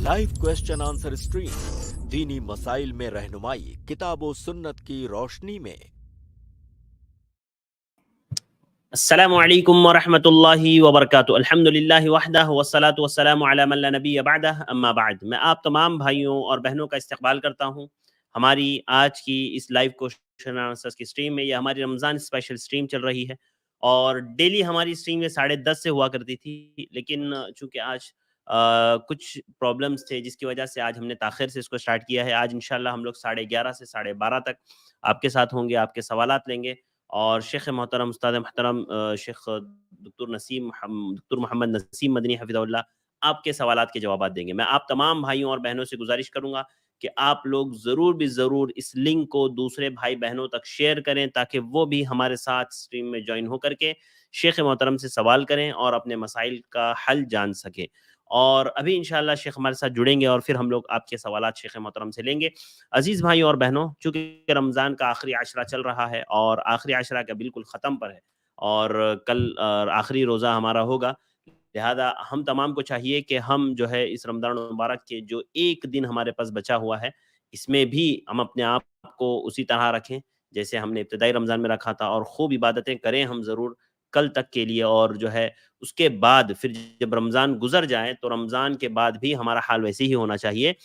Live question answer stream दीनी मसाइल में रहनुमाई किताब व सुन्नत की रोशनी में। अस्सलामु अलैकुम वरहमतुल्लाहि वबरकातुहू। अल्हम्दुलिल्लाहि वहदहु वस्सलातु वस्सलामु अला मन ला नबिय्य बअदह, अम्मा बाद। मैं आप तमाम भाइयों और बहनों का इस्तकबाल करता हूँ हमारी आज की इस लाइव क्वेश्चन आंसर्स की स्ट्रीम में। यह हमारी रमज़ान स्पेशल स्ट्रीम चल रही है और डेली हमारी स्ट्रीम 10:30 से हुआ करती थी, लेकिन चूँकि आज कुछ प्रॉब्लम्स थे जिसकी वजह से आज हमने ताख़िर से इसको स्टार्ट किया है। आज इंशाल्लाह हम लोग 11:30 से 12:30 तक आपके साथ होंगे, आपके सवालात लेंगे और शेख मोहतरम उस्ताद मोहतरम शेख डॉक्टर मोहम्मद नसीम मदनी हफिज़हुल्लाह आपके सवालात के जवाब देंगे। मैं आप तमाम भाइयों और बहनों से गुजारिश करूंगा कि आप लोग ज़रूर भी ज़रूर इस लिंक को दूसरे भाई बहनों तक शेयर करें ताकि वो भी हमारे साथ स्ट्रीम में ज्वाइन हो करके शेख मोहतरम से सवाल करें और अपने मसाइल का हल जान सकें। और अभी इंशाअल्लाह शेख हमारे साथ जुड़ेंगे और फिर हम लोग आपके सवालात शेख मोहतरम से लेंगे। अजीज़ भाइयों और बहनों, चूँकि रमज़ान का आखिरी आशरा चल रहा है और आखिरी आशरा का बिल्कुल ख़त्म पर है और कल आखिरी रोज़ा हमारा होगा, लिहाजा हम तमाम को चाहिए कि हम जो है इस रमज़ान मुबारक के जो एक दिन हमारे पास बचा हुआ है, इसमें भी हम अपने आप को उसी तरह रखें जैसे हमने इब्तिदाई रमज़ान में रखा था और खूब इबादतें करें हम ज़रूर कल तक के लिए। और जो है उसके बाद फिर जब रमज़ान गुजर जाए तो रमज़ान के बाद भी हमारा हाल वैसे ही होना चाहिए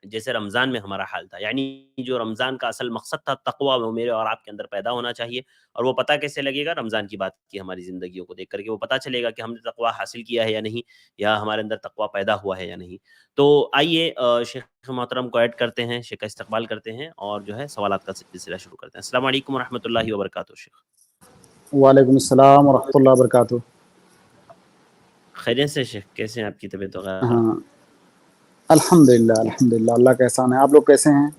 जैसे रमज़ान में हमारा हाल था। यानी जो रमज़ान का असल मकसद था तक़वा, वो मेरे और आपके अंदर पैदा होना चाहिए। और वो पता कैसे लगेगा? रमज़ान की बात की हमारी ज़िंदगियों को देख करके वो पता चलेगा कि हमने तक़वा हासिल किया है या नहीं, या हमारे अंदर तक़वा पैदा हुआ है या नहीं। तो आइए शेख मोहतरम को ऐड करते हैं, शेख का इस्तक़बाल करते हैं और जो है सवालात का सिलसिला शुरू करते हैं। अस्सलामु अलैकुम वरहमतुल्लाहि वबरकातुहू। शेख वालेकुम अस्सलाम वरहमतुल्लाहि वबरकातुहू। खैरियत से शेख? कैसे हैं, आपकी तबीयत वगैरह? हाँ अल्हम्दुलिल्लाह अल्हम्दुलिल्लाह, अल्लाह का एहसान है। आप लोग कैसे हैं?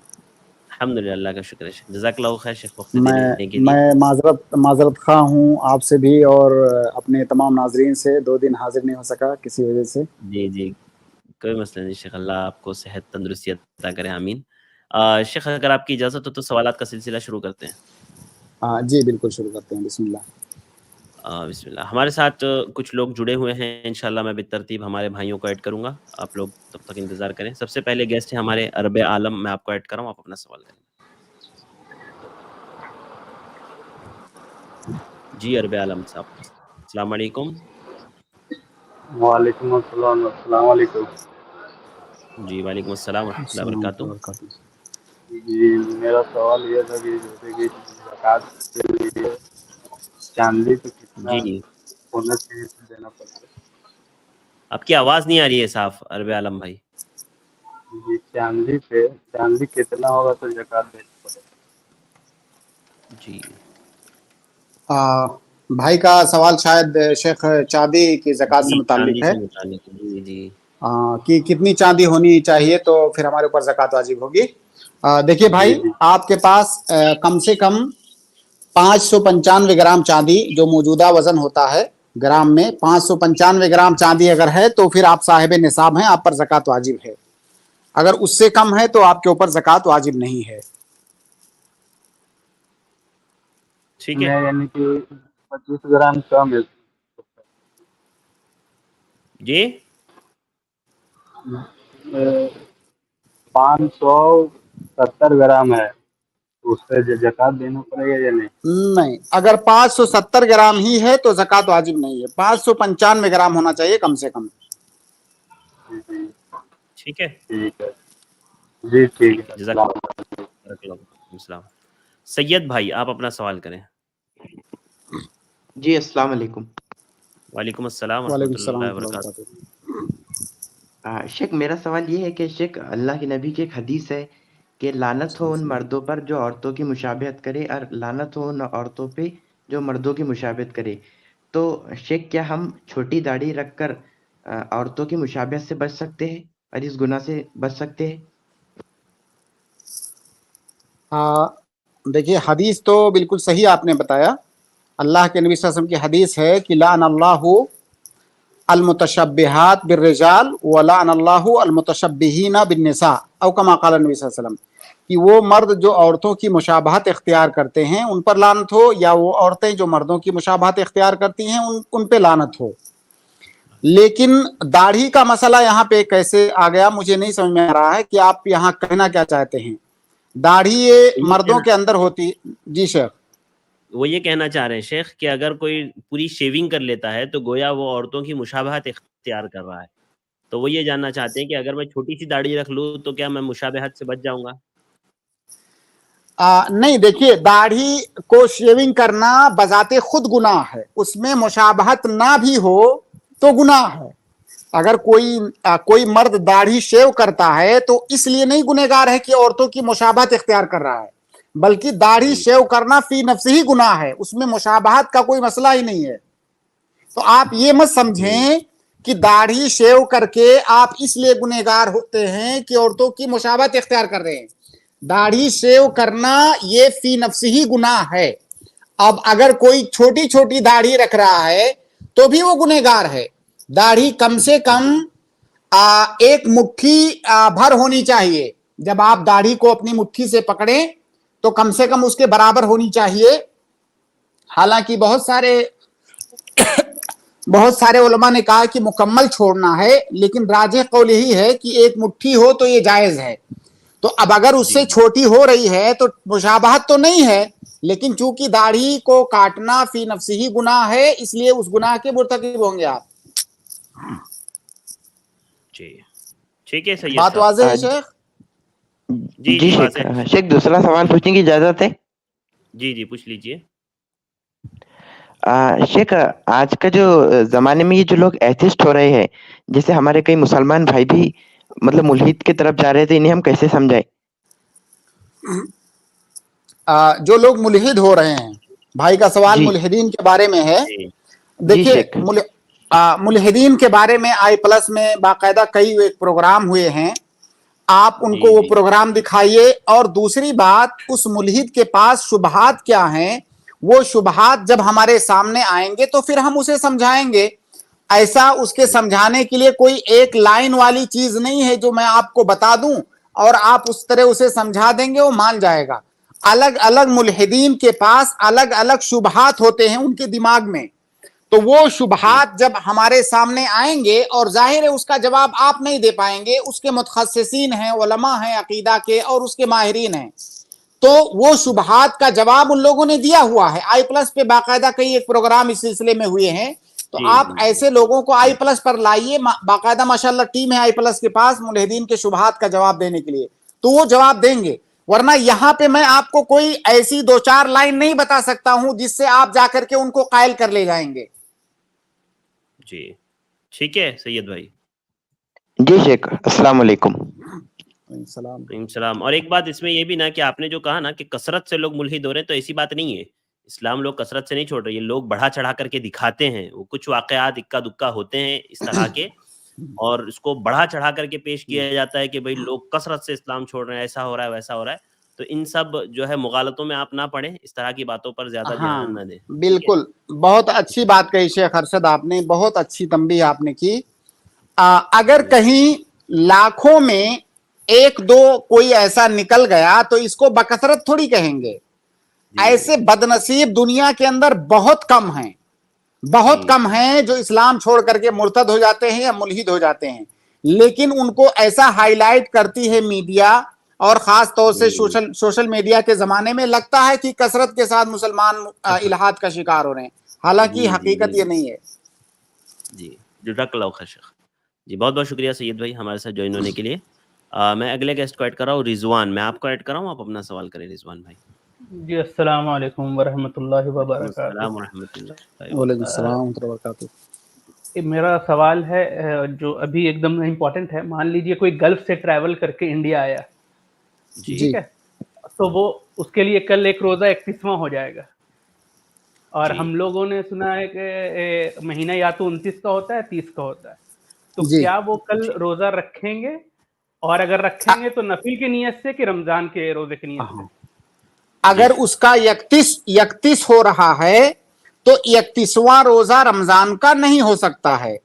अल्हम्दुलिल्लाह, अल्लाह का शुक्र है शेख। जज़ाकल्लाहु खैर शेख वक्त देने के लिए। मैं माजरत खा हूँ आपसे भी और अपने तमाम नाजरीन से। 2 दिन हाजिर नहीं हो सका किसी वजह से। जी जी, कोई मसला नहीं शेख, अल्लाह आपको सेहत तंदुरुस्ती अता करे, आमीन। शेख अगर आपकी इजाज़त हो तो सवालात का सिलसिला शुरू करते हैं। जी बिल्कुल, शुरू करते हैं। बिस्मिल्लाह। बिस्मिल्लाह। हमारे साथ कुछ लोग जुड़े हुए हैं, इंशाल्लाह मैं बितरतीब हमारे भाइयों को ऐड करूँगा, आप लोग तब तक इंतज़ार करें। सबसे पहले गेस्ट हैं हमारे अरब आलम, मैं आपको ऐड कर रहा हूँ, आप अपना सवाल करें। जी अरब आलम साहब, अस्सलाम वालेकुम। वालेकुम अस्सलाम, अस्सलाम वालेकुम। जी वालेकुम अस्सलाम वरहमतुल्लाहि वबरकातुहू। जी मेरा सवाल ये था कि जैसे कि ज़कात के लिए चांदी पे कितना जी होना चाहिए तो देना पड़ता है? आपकी आवाज़ नहीं आ रही है साफ अरब आलम भाई। जी चांदी कितना होगा तो ज़कात देना पड़ेगा? जी भाई का सवाल शायद शेख चांदी की ज़कात से मुताल्लिक है। जी जी कि कितनी चांदी होनी चाहिए तो फिर हमारे ऊपर ज़कात वाजिब होगी। देखिए भाई, जी आपके पास कम से कम 595 ग्राम चांदी जो मौजूदा वजन होता है ग्राम में, 595 ग्राम चांदी अगर है तो फिर आप साहिब निसाब हैं, आप पर ज़कात वाजिब है। अगर उससे कम है तो आपके ऊपर ज़कात वाजिब नहीं है। ठीक है। यानी कि 25 ग्राम कम है। जी 570 ग्राम है, उससे ज़कात देना पड़ेगा या नहीं? नहीं, अगर 570 ग्राम ही है तो ज़कात वाजिब नहीं है। 595 ग्राम होना चाहिए कम से कम। जी ठीक है, ठीक है जी, ठीक है। जज़ाकल्लाह। सैयद भाई आप अपना सवाल करें। जी अस्सलाम वालेकुम। वालेकुम अस्सलाम वालेकुम वरहमतुल्लाहि सलाम वबरकातुहू। शेख मेरा सवाल ये है कि शेख अल्लाह के नबी की एक हदीस है कि लानत हो उन मर्दों पर जो औरतों की मुशाबहत करे और लानत हो उन औरतों पे जो मर्दों की मुशाबहत करे। तो शेख क्या हम छोटी दाढ़ी रखकर औरतों की मुशाबहत से बच सकते हैं और इस गुनाह से बच सकते हैं? देखिए, हदीस तो बिल्कुल सही आपने बताया। अल्लाह के नबी सल्लल्लाहु अलैहि वसल्लम की हदीस है कि लानल्लाहु अलमुतशब्बिहात बिर्रिजाल व लानल्लाहु अलमुतशब्बिहीना बिन्निसा औ कमा क़ाल नबी सल्लल्लाहु अलैहि वसल्लम, कि वो मर्द जो औरतों की मुशाबहत इख्तियार करते हैं उन पर लानत हो, या वो औरतें जो मर्दों की मुशाबहत इख्तियार करती हैं उन पे लानत हो। लेकिन दाढ़ी का मसला यहाँ पे कैसे आ गया मुझे नहीं समझ में आ रहा है कि आप यहाँ कहना क्या चाहते हैं। दाढ़ी ये मर्दों के अंदर होती। जी शेख। वो ये कहना चाह रहे हैं शेख कि अगर कोई पूरी शेविंग कर लेता है तो गोया वो औरतों की मुशाबहत इख्तियार कर रहा है, तो वो ये जानना चाहते हैं कि अगर मैं छोटी सी दाढ़ी रख लूँ तो क्या मैं मुशाबहत से बच जाऊंगा? नहीं, देखिए, दाढ़ी को शेविंग करना बजाते खुद गुनाह है, उसमें मुशाबहत ना भी हो तो गुनाह है। अगर कोई मर्द दाढ़ी शेव करता है तो इसलिए नहीं गुनहगार है कि औरतों की मुशाबहत इख्तियार कर रहा है, बल्कि दाढ़ी शेव करना फी नफ्सी ही गुनाह है, उसमें मुशाबहत का कोई मसला ही नहीं है। तो आप ये मत समझें कि दाढ़ी शेव करके आप इसलिए गुनहगार होते हैं कि औरतों की मुशाबहत इख्तियार कर रहे हैं। दाढ़ी शेव करना ये फी नफ्सी ही गुनाह है। अब अगर कोई छोटी छोटी दाढ़ी रख रहा है तो भी वो गुनहगार है। दाढ़ी कम से कम एक मुट्ठी भर होनी चाहिए। जब आप दाढ़ी को अपनी मुट्ठी से पकड़ें तो कम से कम उसके बराबर होनी चाहिए। हालांकि बहुत सारे उलमा ने कहा कि मुकम्मल छोड़ना है, लेकिन राजिह कौल यही है कि एक मुट्ठी हो तो ये जायज है। तो अब अगर उससे छोटी हो रही है तो मुशाबहत तो नहीं है, लेकिन चूंकि दाढ़ी को काटना फी नफ्सी ही गुनाह है, इसलिए उस गुनाह के मुर्तकिब होंगे आप। जी ठीक है, सही बात वाज़ेह है शेख? जी शेख। शेख दूसरा सवाल पूछने की इजाजत है? जी जी पूछ लीजिए। शेख, आज का जो जमाने में ये जो लोग एथिस्ट हो रहे हैं, जैसे हमारे कई मुसलमान भाई भी मतलब मुल्हिद की तरफ जा रहे थे, इन्हें हम कैसे समझाएं? जो लोग मुल्हिद हो रहे हैं, भाई का सवाल मुल्हिदीन के बारे में है। देखिए, मुल्हिदीन के बारे में i+ में बाकायदा कई एक प्रोग्राम हुए हैं, आप उनको वो प्रोग्राम दिखाइए। और दूसरी बात, उस मुल्हिद के पास शुबहात क्या हैं, वो शुबहात जब हमारे सामने आएंगे तो फिर हम उसे समझाएंगे। ऐसा उसके समझाने के लिए कोई एक लाइन वाली चीज नहीं है जो मैं आपको बता दूं और आप उस तरह उसे समझा देंगे, वो मान जाएगा। अलग अलग मुल्हिदीन के पास अलग अलग शुबहात होते हैं उनके दिमाग में, तो वो शुबहात जब हमारे सामने आएंगे, और जाहिर है उसका जवाब आप नहीं दे पाएंगे, उसके मुतखस्सिसीन हैं, उलमा हैं अकीदा के और उसके माहिरीन हैं, तो वो शुबहात का जवाब उन लोगों ने दिया हुआ है। i+ पे बाकायदा कई एक प्रोग्राम इस सिलसिले में हुए हैं, तो आप ऐसे लोगों को i+ पर लाइए। बाकायदा माशाल्लाह टीम है i+ के पास मुल्हिदीन के शुबहात का जवाब देने के लिए, तो वो जवाब देंगे। वरना यहाँ पे मैं आपको कोई ऐसी 2-4 लाइन नहीं बता सकता हूं जिससे आप जाकर के उनको कायल कर ले जाएंगे। जी ठीक है सैयद भाई। जी शेख, अस्सलाम वालेकुम। सलाम। और एक बात इसमें ये भी ना कि आपने जो कहा ना कि कसरत से लोग मुल्हिद हो रहे हैं, तो ऐसी बात नहीं है। इस्लाम लोग कसरत से नहीं छोड़ रही है, लोग बढ़ा चढ़ा करके दिखाते हैं। वो कुछ वाकयात इक्का दुक्का होते हैं इस तरह के, और इसको बढ़ा चढ़ा करके पेश किया जाता है कि भाई लोग कसरत से इस्लाम छोड़ रहे हैं, ऐसा हो रहा है वैसा हो रहा है। तो इन सब जो है मुगालतों में आप ना पड़े, इस तरह की बातों पर ज्यादा ध्यान ना दें। बिल्कुल, बहुत अच्छी बात कही शेख अरशद आपने, बहुत अच्छी तंबीह आपने की। अगर कहीं लाखों में 1-2 कोई ऐसा निकल गया तो इसको बकसरत थोड़ी कहेंगे। ऐसे बदनसीब दुनिया के अंदर बहुत कम हैं, बहुत कम हैं जो इस्लाम छोड़ करके मुर्तद हो जाते हैं या मुल्हिद हो जाते हैं, लेकिन उनको ऐसा हाईलाइट करती है मीडिया, और खास तौर से सोशल मीडिया के जमाने में लगता है कि कसरत के साथ मुसलमान इल्हाद का शिकार हो रहे हैं, हालांकि हकीकत ये नहीं है। जी जज़ाकल्लाहु खैर। जी बहुत बहुत शुक्रिया सैयद भाई हमारे साथ ज्वाइन होने के लिए। मैं अगले गेस्ट को ऐड कर रहा हूँ, रिजवान। मैं आपको ऐड कर रहा हूँ, आप अपना सवाल करें रिजवान भाई। जी अस्सलाम वालेकुम वरहमतुल्लाहि वबरकातुहू। वालेकुम अस्सलाम वबरकातुहू। मेरा सवाल है जो अभी एकदम इम्पोर्टेंट है। मान लीजिए कोई गल्फ से ट्रैवल करके इंडिया आया, ठीक है, तो वो उसके लिए कल एक रोज़ा 31वां हो जाएगा, और हम लोगों ने सुना है कि महीना या तो 29 का होता है 30 का होता है, तो क्या वो कल रोज़ा रखेंगे? और अगर रखेंगे तो नफिल की नियत से कि रमजान के रोजे की नियत से? अगर उसका 31 हो रहा है तो 31वां रोजा रमजान का नहीं हो सकता है,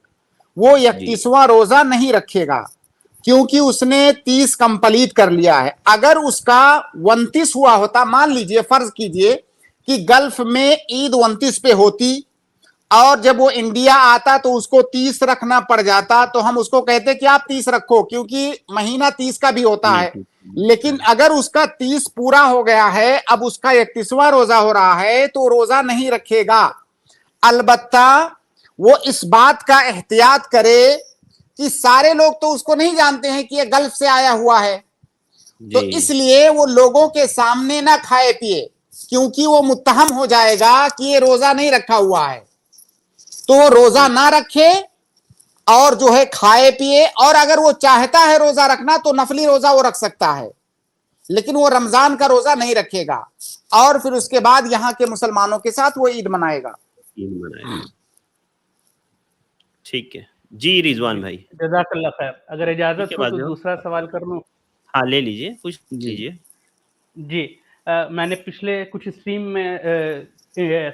वो 31वां रोजा नहीं रखेगा, क्योंकि उसने 30 कंप्लीट कर लिया है। अगर उसका 29 हुआ होता, मान लीजिए फर्ज कीजिए कि गल्फ में ईद 29 पे होती اور جب وہ انڈیا آتا تو اس کو 30 رکھنا پڑ جاتا, تو ہم اس کو کہتے کہ آپ 30 رکھو, کیونکہ مہینہ 30 کا بھی ہوتا ہے. لیکن اگر اس کا 30 پورا ہو گیا ہے, اب اس کا 31واں روزہ ہو رہا ہے, تو روزہ نہیں رکھے گا. البتہ وہ اس بات کا احتیاط کرے کہ سارے لوگ تو اس کو نہیں جانتے ہیں کہ یہ گلف سے آیا ہوا ہے, تو اس لیے وہ لوگوں کے سامنے نہ کھائے پیے, کیونکہ وہ متہم ہو جائے گا کہ یہ روزہ نہیں رکھا ہوا ہے. تو وہ روزہ نہ رکھے اور جو ہے کھائے پیے, اور اگر وہ چاہتا ہے روزہ رکھنا تو نفلی روزہ وہ رکھ سکتا ہے, لیکن وہ رمضان کا روزہ نہیں رکھے گا, اور پھر اس کے بعد یہاں کے مسلمانوں کے ساتھ وہ عید منائے گا. ٹھیک ہے جی رضوان بھائی. جزاک اللہ خیر. اگر اجازت ہو تو دوسرا سوال کر لوں. ہاں لے لیجئے, پوچھ لیجئے. جی میں نے پچھلے کچھ اسٹریم میں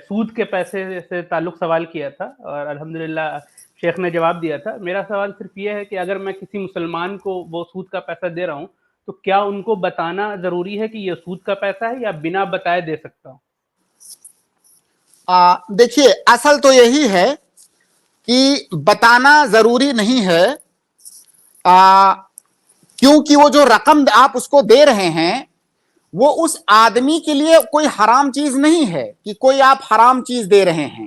سود کے پیسے سے تعلق سوال کیا تھا, اور الحمدللہ شیخ نے جواب دیا تھا. میرا سوال صرف یہ ہے کہ اگر میں کسی مسلمان کو وہ سود کا پیسہ دے رہا ہوں, تو کیا ان کو بتانا ضروری ہے کہ یہ سود کا پیسہ ہے, یا بنا بتائے دے سکتا ہوں؟ دیکھیے اصل تو یہی ہے کہ بتانا ضروری نہیں ہے, کیونکہ وہ جو رقم آپ اس کو دے رہے ہیں وہ اس آدمی کے لیے کوئی حرام چیز نہیں ہے کہ کوئی آپ حرام چیز دے رہے ہیں,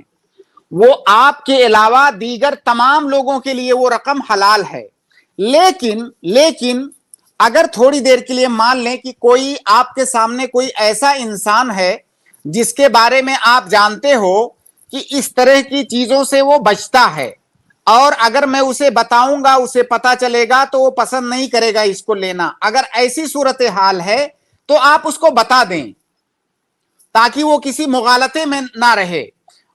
وہ آپ کے علاوہ دیگر تمام لوگوں کے لیے وہ رقم حلال ہے. لیکن اگر تھوڑی دیر کے لیے مان لیں کہ کوئی آپ کے سامنے کوئی ایسا انسان ہے جس کے بارے میں آپ جانتے ہو کہ اس طرح کی چیزوں سے وہ بچتا ہے, اور اگر میں اسے بتاؤں گا اسے پتا چلے گا تو وہ پسند نہیں کرے گا اس کو لینا, اگر ایسی صورتحال ہے تو آپ اس کو بتا دیں تاکہ وہ کسی مغالطے میں نہ رہے,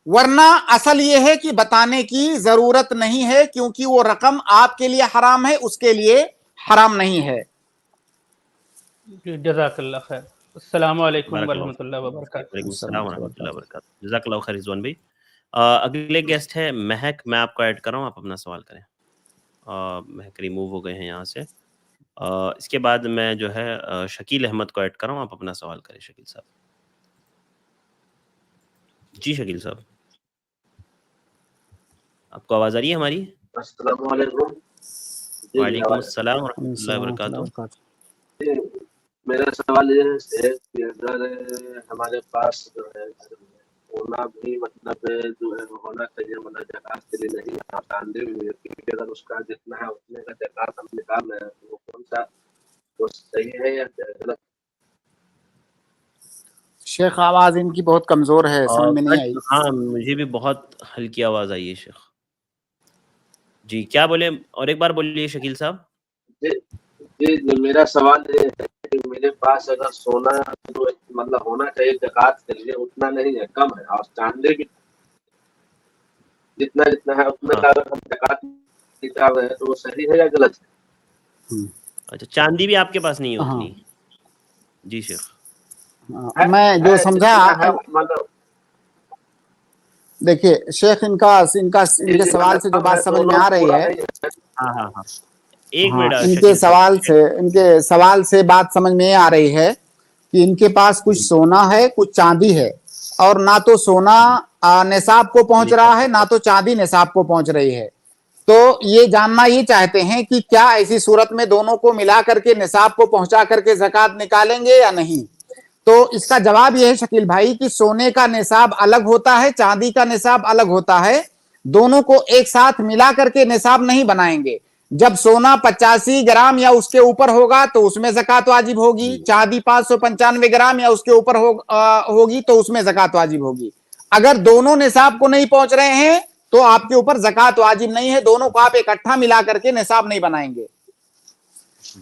ورنہ اصل یہ ہے کہ بتانے کی ضرورت نہیں ہے, کیونکہ وہ رقم آپ کے لیے حرام ہے, اس کے لیے حرام نہیں ہے. جزاک اللہ خیر. السلام علیکم ورحمۃ اللہ وبرکاتہ. وعلیکم السلام ورحمۃ اللہ وبرکاتہ. جزاک اللہ خیر رضوان بھائی. اگلے گیسٹ ہے مہک, میں آپ کو ایڈ کر رہا ہوں, آپ اپنا سوال کریں. مہک ریموو ہو گئے ہیں یہاں سے. اس کے بعد میں جو ہے شکیل احمد کو ایڈ کر رہا ہوں, آپ اپنا سوال کریں شکیل صاحب. جی شکیل صاحب, آپ کو آواز آ رہی ہے ہماری؟ السلام علیکم. وعلیکم السلام ورحمۃ اللہ وبرکاتہ. میرا سوال یہ ہے کہ اگر ہمارے پاس جو ہے ہونا بھی مطلب جو ہے ہونا چاہیے, مطلب زکات کے لیے نہیں آساندہ بھی ہے, کیونکہ اگر اس کا جتنا ہے اتنے کا زکات ہم نکال رہے ہیں تو وہ کون سا وہ صحیح ہے یا غلط؟ شیخ آواز ان کی بہت کمزور ہے, سمجھ میں نہیں آئی. ہاں مجھے بھی بہت ہلکی آواز آئی ہے شیخ. جی کیا بولے, اور ایک بار بولیے شکیل صاحب. جی میرا سوال یہ ہے کہ میرے پاس اگر سونا جو مطلب ہونا چاہیے زکات کے لیے اتنا نہیں ہے, کم ہے, اور چاندی بھی جتنا ہے اتنا کا اگر ہم زکات نکال رہے ہیں تو وہ صحیح ہے یا غلط ہے؟ اچھا چاندی بھی آپ کے پاس نہیں ہے اتنی؟ جی شیخ میں جو سمجھا, دیکھیے شیخ ان کے سوال سے جو بات سمجھ میں آ رہی ہے, ایک منٹ, ان کے سوال سے بات سمجھ میں آ رہی ہے کہ ان کے پاس کچھ سونا ہے کچھ چاندی ہے, اور نہ تو سونا نصاب کو پہنچ رہا ہے نہ تو چاندی نصاب کو پہنچ رہی ہے, تو یہ جاننا یہ چاہتے ہیں کہ کیا ایسی صورت میں دونوں کو ملا کر کے نصاب کو پہنچا کر کے زکات نکالیں گے یا نہیں. تو اس کا جواب یہ ہے شکیل بھائی کہ سونے کا نصاب الگ ہوتا ہے, چاندی کا نصاب الگ ہوتا ہے, دونوں کو ایک ساتھ ملا کر کے نصاب نہیں بنائیں گے. جب سونا 85 گرام یا اس کے اوپر ہوگا تو اس میں زکات واجب ہوگی, چاندی 595 گرام یا اس کے اوپر ہوگی تو اس میں زکات واجب ہوگی. اگر دونوں نصاب کو نہیں پہنچ رہے ہیں تو آپ کے اوپر زکات واجب نہیں ہے, دونوں کو آپ اکٹھا ملا کر کے نصاب نہیں بنائیں گے.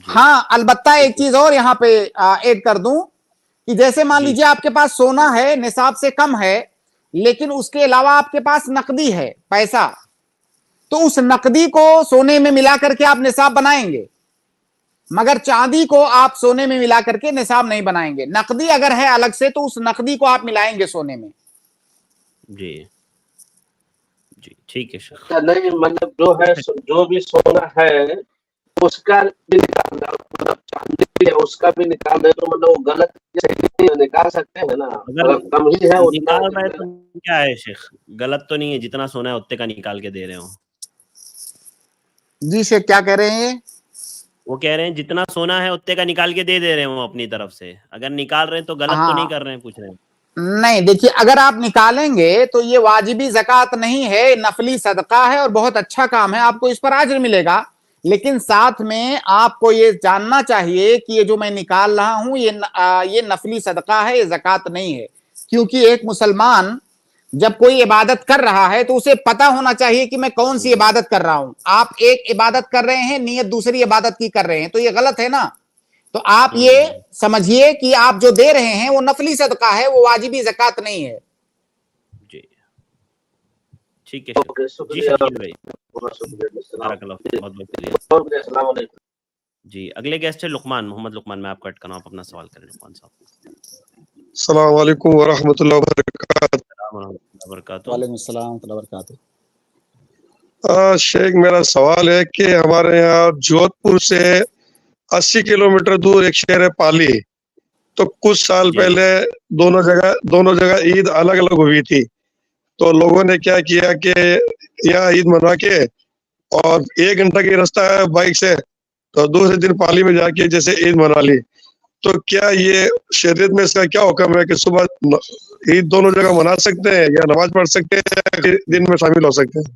ہاں البتہ ایک چیز اور یہاں پہ ایڈ کر دوں کہ جیسے مان لیجئے آپ کے پاس سونا ہے نصاب سے کم ہے, لیکن اس کے علاوہ آپ کے پاس نقدی ہے پیسہ, تو اس نقدی کو سونے میں ملا کر کے آپ نصاب بنائیں گے, مگر چاندی کو آپ سونے میں ملا کر کے نصاب نہیں بنائیں گے. نقدی اگر ہے الگ سے تو اس نقدی کو آپ ملائیں گے سونے میں. جی جی ٹھیک ہے شیخ. نہیں مطلب جو ہے جو بھی سونا ہے اس کا मतलब चांदी है उसका भी निकाल दे तो मतलब वो गलत सही निकाल सकते हैं ना, अगर अगर कम ही है उतना निकाल रहे तो क्या है शेख, गलत तो नहीं है, जितना सोना है उतने का निकाल के दे रहे हो। जी शेख क्या कह रहे हैं? वो कह रहे हैं जितना सोना है उतने का निकाल के दे रहे हो अपनी तरफ से, अगर निकाल रहे हैं तो गलत तो नहीं कर रहे हैं, पूछ रहे हैं। नहीं देखिए, अगर आप निकालेंगे तो ये वाजिबी ज़कात नहीं है, नफली सदका है और बहुत अच्छा काम है, आपको इस पर अज्र मिलेगा। लेकिन साथ में आपको ये जानना चाहिए कि ये जो मैं निकाल रहा हूं ये नफली सदका है, ये ज़कात नहीं है। क्योंकि एक मुसलमान जब कोई इबादत कर रहा है तो उसे पता होना चाहिए कि मैं कौन सी इबादत कर रहा हूं। आप एक इबादत कर रहे हैं, नियत दूसरी इबादत की कर रहे हैं, तो ये गलत है ना। तो आप ये समझिए कि आप जो दे रहे हैं वो नफली सदका है, वो वाजिबी ज़कात नहीं है। जी ठीक है ओके, जी शुक्रिया, शकील भाई, बहुत शुक्रिया, बारकल्लाह, बहुत बहुत शुक्रिया। अस्सलाम वालेकुम। जी अगले गेस्ट है लुकमान, मोहम्मद लुकमान, मैं आपको ऐड कर रहा हूं, आप अपना सवाल करें लुकमान साहब। अस्सलाम वालेकुम व रहमतुल्लाहि व बरकातहू। वालेकुम अस्सलाम व बरकातहू। शेख मेरा सवाल है कि हमारे यहाँ जोधपुर से 80 किलोमीटर दूर एक शहर है पाली, तो कुछ साल जी। पहले दोनों जगह ईद अलग अलग हुई थी। तो लोगों ने क्या किया कि यहाँ ईद मना के और 1 घंटा की रास्ता है बाइक से, तो दूसरे दिन पाली में जाके जैसे ईद मना ली। तो क्या ये शरीयत में इसका क्या हुक्म है कि सुबह ईद दोनों जगह मना सकते हैं या नमाज पढ़ सकते हैं या दिन में शामिल हो सकते हैं?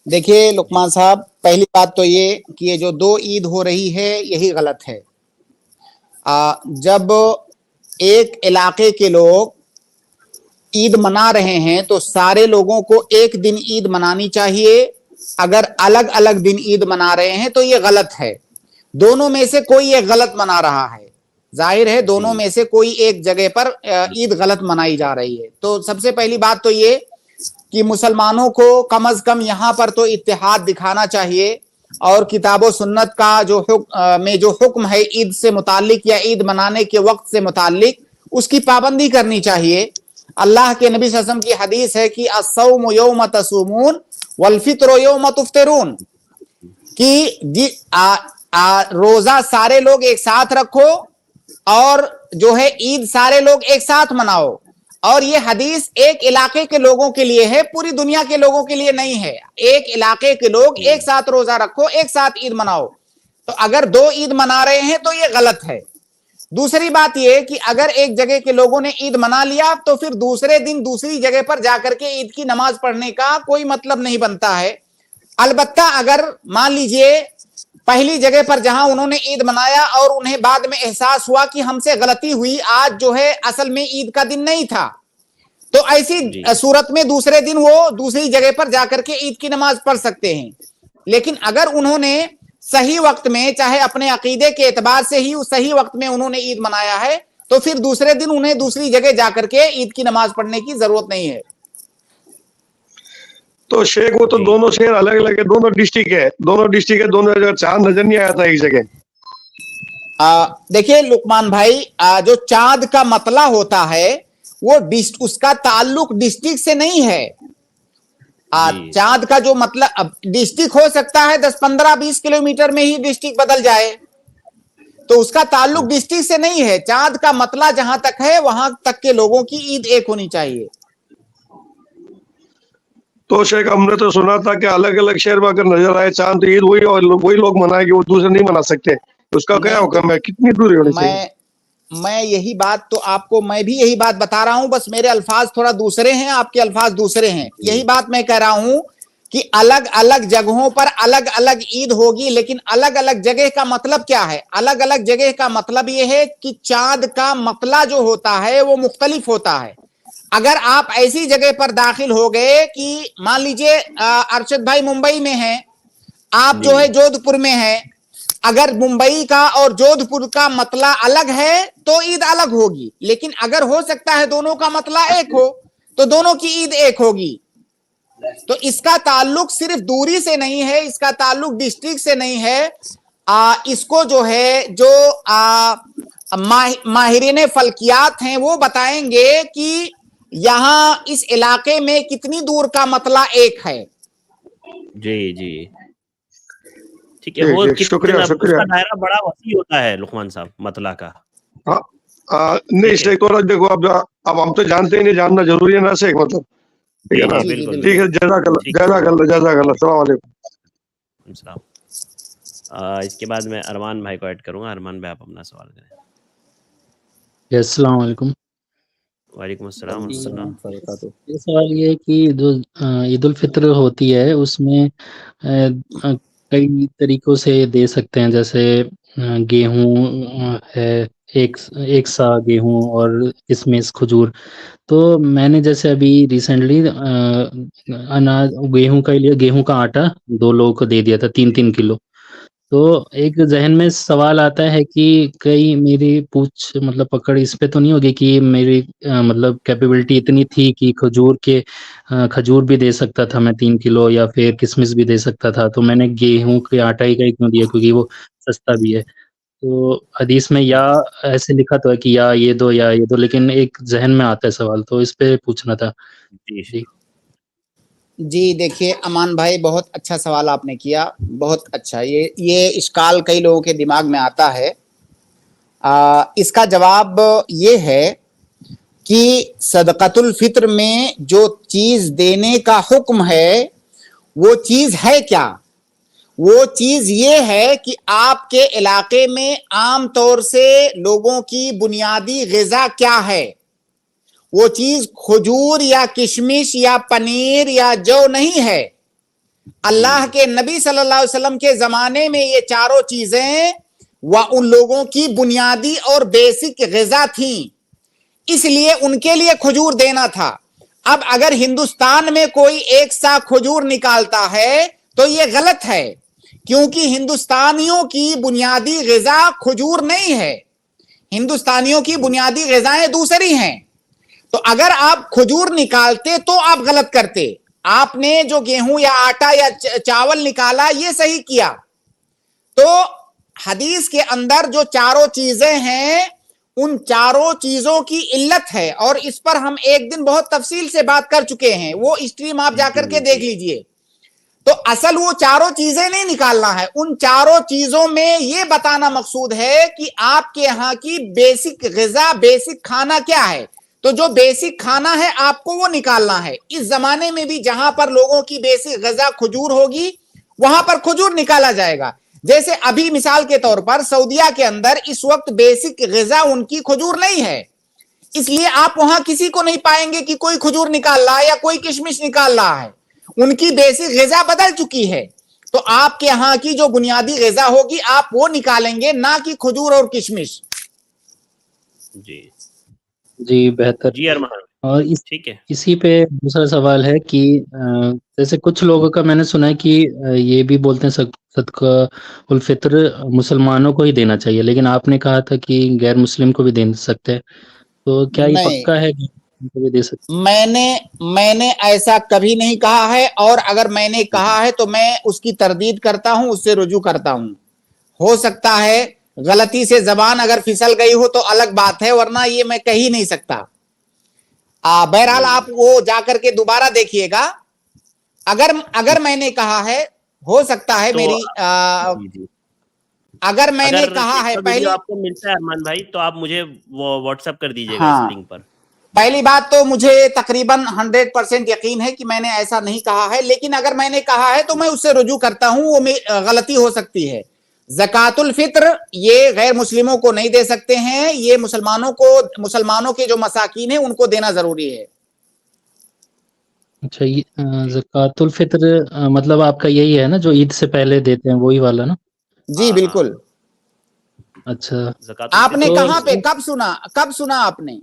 देखिए लुकमान साहब, पहली बात तो ये कि ये जो 2 ईद हो रही है यही गलत है। जब एक इलाके के लोग ईद मना रहे हैं तो सारे लोगों को एक दिन ईद मनानी चाहिए। अगर अलग अलग दिन ईद मना रहे हैं तो ये गलत है। दोनों में से कोई एक गलत मना रहा है, जाहिर है दोनों में से कोई एक जगह पर ईद गलत मनाई जा रही है। तो सबसे पहली बात तो ये कि मुसलमानों को कम अज कम यहाँ पर तो इत्तेहाद दिखाना चाहिए और किताबो सुन्नत का जो हुक्म है ईद से मुतालिक या ईद मनाने के वक्त से मुतालिक, उसकी पाबंदी करनी चाहिए। अल्लाह के नबी सल्लल्लाहु अलैहि वसल्लम की हदीस है कि अस्सौमु यौम तसूमून वल फित्रू यौम तुफ्तिरून, कि रोजा सारे लोग एक साथ रखो और जो है ईद सारे लोग एक साथ मनाओ। और ये हदीस एक इलाके के लोगों के लिए है, पूरी दुनिया के लोगों के लिए नहीं है। एक इलाके के लोग एक साथ रोजा रखो, एक साथ ईद मनाओ। तो अगर 2 ईद मना रहे हैं तो ये गलत है। दूसरी बात ये कि अगर एक जगह के लोगों ने ईद मना लिया तो फिर दूसरे दिन दूसरी जगह पर जाकर के ईद की नमाज पढ़ने का कोई मतलब नहीं बनता है। अलबत्ता अगर मान लीजिए पहली जगह पर जहां उन्होंने ईद मनाया और उन्हें बाद में एहसास हुआ कि हमसे गलती हुई, आज जो है असल में ईद का दिन नहीं था, तो ऐसी सूरत में दूसरे दिन वो दूसरी जगह पर जाकर के ईद की नमाज पढ़ सकते हैं। लेकिन अगर उन्होंने सही वक्त में, चाहे अपने अकीदे के एतबार से ही उस सही वक्त में उन्होंने ईद मनाया है, तो फिर दूसरे दिन उन्हें दूसरी जगह जाकर के ईद की नमाज पढ़ने की जरूरत नहीं है। तो शेख वो तो दोनों शहर अलग अलग है, दोनों डिस्ट्रिक्ट है, दोनों जगह चांद नजर नहीं आया था एक जगह। देखिए लुकमान भाई, जो चांद का मतला होता है वो उसका ताल्लुक डिस्ट्रिक्ट से नहीं है। चांद का जो मतलब डिस्ट्रिक्ट हो सकता है 10, 15, 20 किलोमीटर में ही डिस्ट्रिक्ट बदल जाए, तो उसका ताल्लुक डिस्ट्रिक्ट से नहीं है। चांद का मतला जहां तक है वहां तक के लोगों की ईद एक होनी चाहिए। तो शेख हमने तो सुना था कि अलग अलग शहर में अगर नजर आए चांद तो ईद वही और वही लोग मनाएंगे, वो दूसरे नहीं मना सकते, उसका क्या हुक्म है, कितनी दूरी होनी चाहिए? मैं यही बात तो आपको, मैं भी यही बात बता रहा हूं, बस मेरे अल्फाज थोड़ा दूसरे हैं, आपके अल्फाज दूसरे हैं। यही बात मैं कह रहा हूं कि अलग अलग जगहों पर अलग अलग ईद होगी, लेकिन अलग अलग जगह का मतलब क्या है? अलग अलग जगह का मतलब यह है कि चांद का मतला जो होता है वो मुख्तलिफ होता है। अगर आप ऐसी जगह पर दाखिल हो गए कि मान लीजिए अरशद भाई मुंबई में हैं, आप जो है जोधपुर में हैं, अगर मुंबई का और जोधपुर का मतला अलग है तो ईद अलग होगी। लेकिन अगर हो सकता है दोनों का मतला एक हो तो दोनों की ईद एक होगी। तो इसका ताल्लुक सिर्फ दूरी से नहीं है, इसका ताल्लुक डिस्ट्रिक्ट से नहीं है। इसको जो है जो माहिरीन फल्कियात हैं वो बताएंगे कि यहाँ इस इलाके में कितनी दूर का मतला एक है। जी जी ٹھیک ہے. وہ شکریہ اس شکریہ. کا دائرہ بڑا وسیع ہوتا ہے لقمان صاحب مطلع کا. نہیں شیخ تو دیکھو اب ہم تو جانتے ہی نہیں, جاننا ضروری ہے نا شیخ, مطلب ٹھیک ہے نا. بالکل ٹھیک ہے, جزاک اللہ جزاک اللہ جزاک اللہ. السلام علیکم. السلام. اس کے بعد میں ارمان بھائی کو ایڈ کروں گا. ارمان بھائی آپ اپنا سوال کریں. السلام علیکم. وعلیکم السلام ورحمۃ اللہ. یہ سوال یہ ہے کہ جو عید الفطر ہوتی ہے اس میں کئی طریقوں سے دے سکتے ہیں, جیسے گیہوں ہے, ایک سا گیہوں اور کشمش کھجور. تو میں نے جیسے ابھی ریسنٹلی اناج گیہوں کا لیا, گیہوں کا آٹا 2 لوگوں کو دے دیا تھا 3-3 کلو. تو ایک ذہن میں سوال آتا ہے کہ کئی میری پوچھ مطلب پکڑ اس پہ تو نہیں ہوگی کہ میری مطلب کیپیبلٹی اتنی تھی کہ کھجور بھی دے سکتا تھا میں 3 کلو, یا پھر کشمش بھی دے سکتا تھا. تو میں نے گیہوں کے آٹا ہی کا کیوں دیا, کیونکہ وہ سستا بھی ہے. تو حدیث میں یا ایسے لکھا تو ہے کہ یا یہ دو یا یہ دو, لیکن ایک ذہن میں آتا ہے سوال, تو اس پہ پوچھنا تھا. جی دیکھیے امان بھائی, بہت اچھا سوال آپ نے کیا, بہت اچھا. یہ اشکال کئی لوگوں کے دماغ میں آتا ہے. اس کا جواب یہ ہے کہ صدقۃ الفطر میں جو چیز دینے کا حکم ہے وہ چیز ہے کیا؟ وہ چیز یہ ہے کہ آپ کے علاقے میں عام طور سے لوگوں کی بنیادی غذا کیا ہے. وہ چیز کھجور یا کشمش یا پنیر یا جو نہیں ہے. اللہ کے نبی صلی اللہ علیہ وسلم کے زمانے میں یہ چاروں چیزیں وہ ان لوگوں کی بنیادی اور بیسک غذا تھیں, اس لیے ان کے لیے کھجور دینا تھا. اب اگر ہندوستان میں کوئی ایک سا کھجور نکالتا ہے تو یہ غلط ہے, کیونکہ ہندوستانیوں کی بنیادی غذا کھجور نہیں ہے. ہندوستانیوں کی بنیادی غذائیں دوسری ہیں. تو اگر آپ کھجور نکالتے تو آپ غلط کرتے. آپ نے جو گیہوں یا آٹا یا چاول نکالا یہ صحیح کیا. تو حدیث کے اندر جو چاروں چیزیں ہیں ان چاروں چیزوں کی علت ہے, اور اس پر ہم ایک دن بہت تفصیل سے بات کر چکے ہیں. وہ اسٹریم آپ جا کر کے دیکھ لیجئے. تو اصل وہ چاروں چیزیں نہیں نکالنا ہے, ان چاروں چیزوں میں یہ بتانا مقصود ہے کہ آپ کے یہاں کی بیسک غذا, بیسک کھانا کیا ہے. تو جو بیسک کھانا ہے آپ کو وہ نکالنا ہے. اس زمانے میں بھی جہاں پر لوگوں کی بیسک غذا کھجور ہوگی وہاں پر کھجور نکالا جائے گا. جیسے ابھی مثال کے طور پر سعودیہ کے اندر اس وقت بیسک غذا ان کی کھجور نہیں ہے, اس لیے آپ وہاں کسی کو نہیں پائیں گے کہ کوئی کھجور نکال رہا ہے یا کوئی کشمش نکال رہا ہے. ان کی بیسک غذا بدل چکی ہے. تو آپ کے یہاں کی جو بنیادی غذا ہوگی آپ وہ نکالیں گے, نہ کہ کھجور اور کشمش. جی بہتر. جی ارمان, اور ٹھیک ہے. اسی پہ دوسرا سوال ہے کہ جیسے کچھ لوگوں کا میں نے سنا ہے کہ یہ بھی بولتے ہیں صدقہ الفطر مسلمانوں کو ہی دینا چاہیے, لیکن آپ نے کہا تھا کہ غیر مسلم کو بھی دے سکتے ہیں. تو کیا یہ نہیں, پکا ہے کہ کو بھی دے سکتے؟ میں نے ایسا کبھی نہیں کہا ہے, اور اگر میں نے کہا ہے تو میں اس کی تردید کرتا ہوں, اس سے رجوع کرتا ہوں. ہو سکتا ہے غلطی سے زبان اگر پھسل گئی ہو تو الگ بات ہے, ورنہ یہ میں کہہ ہی نہیں سکتا. بہرحال آپ وہ جا کر کے دوبارہ دیکھیے گا. اگر میں نے کہا ہے, ہو سکتا ہے میری اگر میں نے کہا ہے پہلی آپ کو ملتا ہے ارمان بھائی تو آپ مجھے وہ واٹس ایپ کر دیجیے گا اس لنک پر. پہلی بات تو مجھے تقریباً 100% یقین ہے کہ میں نے ایسا نہیں کہا ہے, لیکن اگر میں نے کہا ہے تو میں اس سے رجوع کرتا ہوں, وہ غلطی ہو سکتی ہے. زکوٰۃ الفطر یہ غیر مسلموں کو نہیں دے سکتے ہیں, یہ مسلمانوں کے جو مساکین ہیں ان کو دینا ضروری ہے. اچھا, زکوٰۃ الفطر مطلب آپ کا یہی ہے نا جو عید سے پہلے دیتے ہیں, وہی والا نا؟ جی بالکل. اچھا, آپ نے کہاں پہ کب سنا آپ نے؟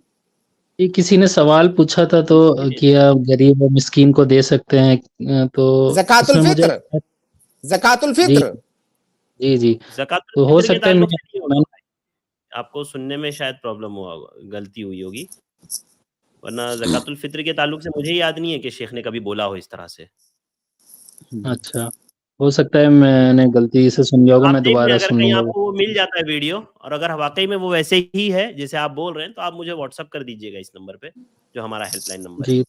کسی نے سوال پوچھا تھا تو کیا غریب اور مسکین کو دے سکتے ہیں, تو زکوٰۃ الفطر جی تو ہو سکتا ہے آپ کو سننے میں شاید پرابلم ہوا, غلطی ہوئی ہوگی, ورنہ زکوٰۃ الفطر کے تعلق سے مجھے یاد نہیں ہے کہ شیخ نے کبھی بولا ہو اس طرح سے. اچھا, ہو سکتا ہے میں نے غلطی سے سن لیا ہوگا, میں دوبارہ اگر سن کہیں لوں آپ گا. کو مل جاتا ہے ویڈیو, اور اگر واقعی میں وہ ویسے ہی ہے جیسے آپ بول رہے ہیں, تو آپ مجھے واٹس ایپ کر دیجیے گا اس نمبر پہ جو ہمارا ہیلپ لائن نمبر ہے. جی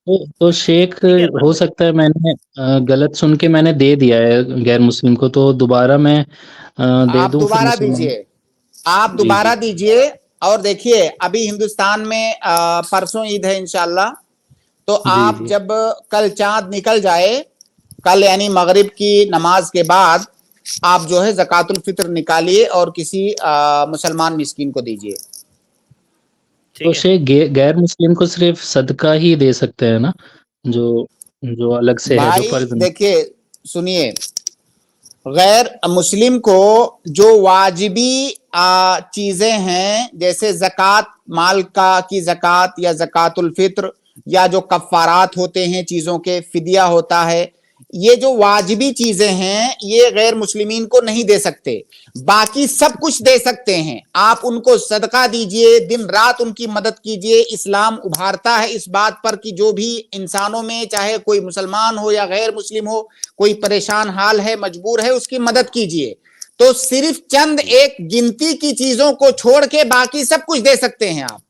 तो शेख ठीक है अरमान हो भाई? सकता है मैंने गलत सुन के मैंने दे दिया है गैर मुस्लिम को, तो दोबारा मैं दे आप दूं फिर दोबारा मुसलमान? दीजिए, आप जी दोबारा जी दीजिए। और देखिए अभी हिंदुस्तान में परसों ईद है इंशाल्लाह, तो जी आप जी। जब कल चांद निकल जाए, कल यानी मगरिब की नमाज के बाद आप जो है ज़कातुल फित्र निकालिए और किसी मुसलमान मिस्कीन को दीजिए। तो ठीक है। शेख गैर मुस्लिम को सिर्फ सदका ही दे सकते हैं ना, जो जो अलग से है, जो भाई फर्ज नहीं? देखिए सुनिए, गैर मुस्लिम को जो वाजिबी चीजें हैं, जैसे ज़कात, माल का की ज़कात या ज़कातुल फित्र, या जो कफ़ारात होते हैं चीजों के, फिदिया होता है, ये जो वाजिबी चीजें हैं ये गैर मुस्लिमीन को नहीं दे सकते। बाकी सब कुछ दे सकते हैं, आप उनको सदका दीजिए, दिन रात उनकी मदद कीजिए। इस्लाम उभारता है इस बात पर कि जो भी इंसानों में, चाहे कोई मुसलमान हो या गैर मुस्लिम हो, कोई परेशान हाल है, मजबूर है, उसकी मदद कीजिए। तो सिर्फ चंद एक गिनती की चीजों को छोड़ के बाकी सब कुछ दे सकते हैं आप।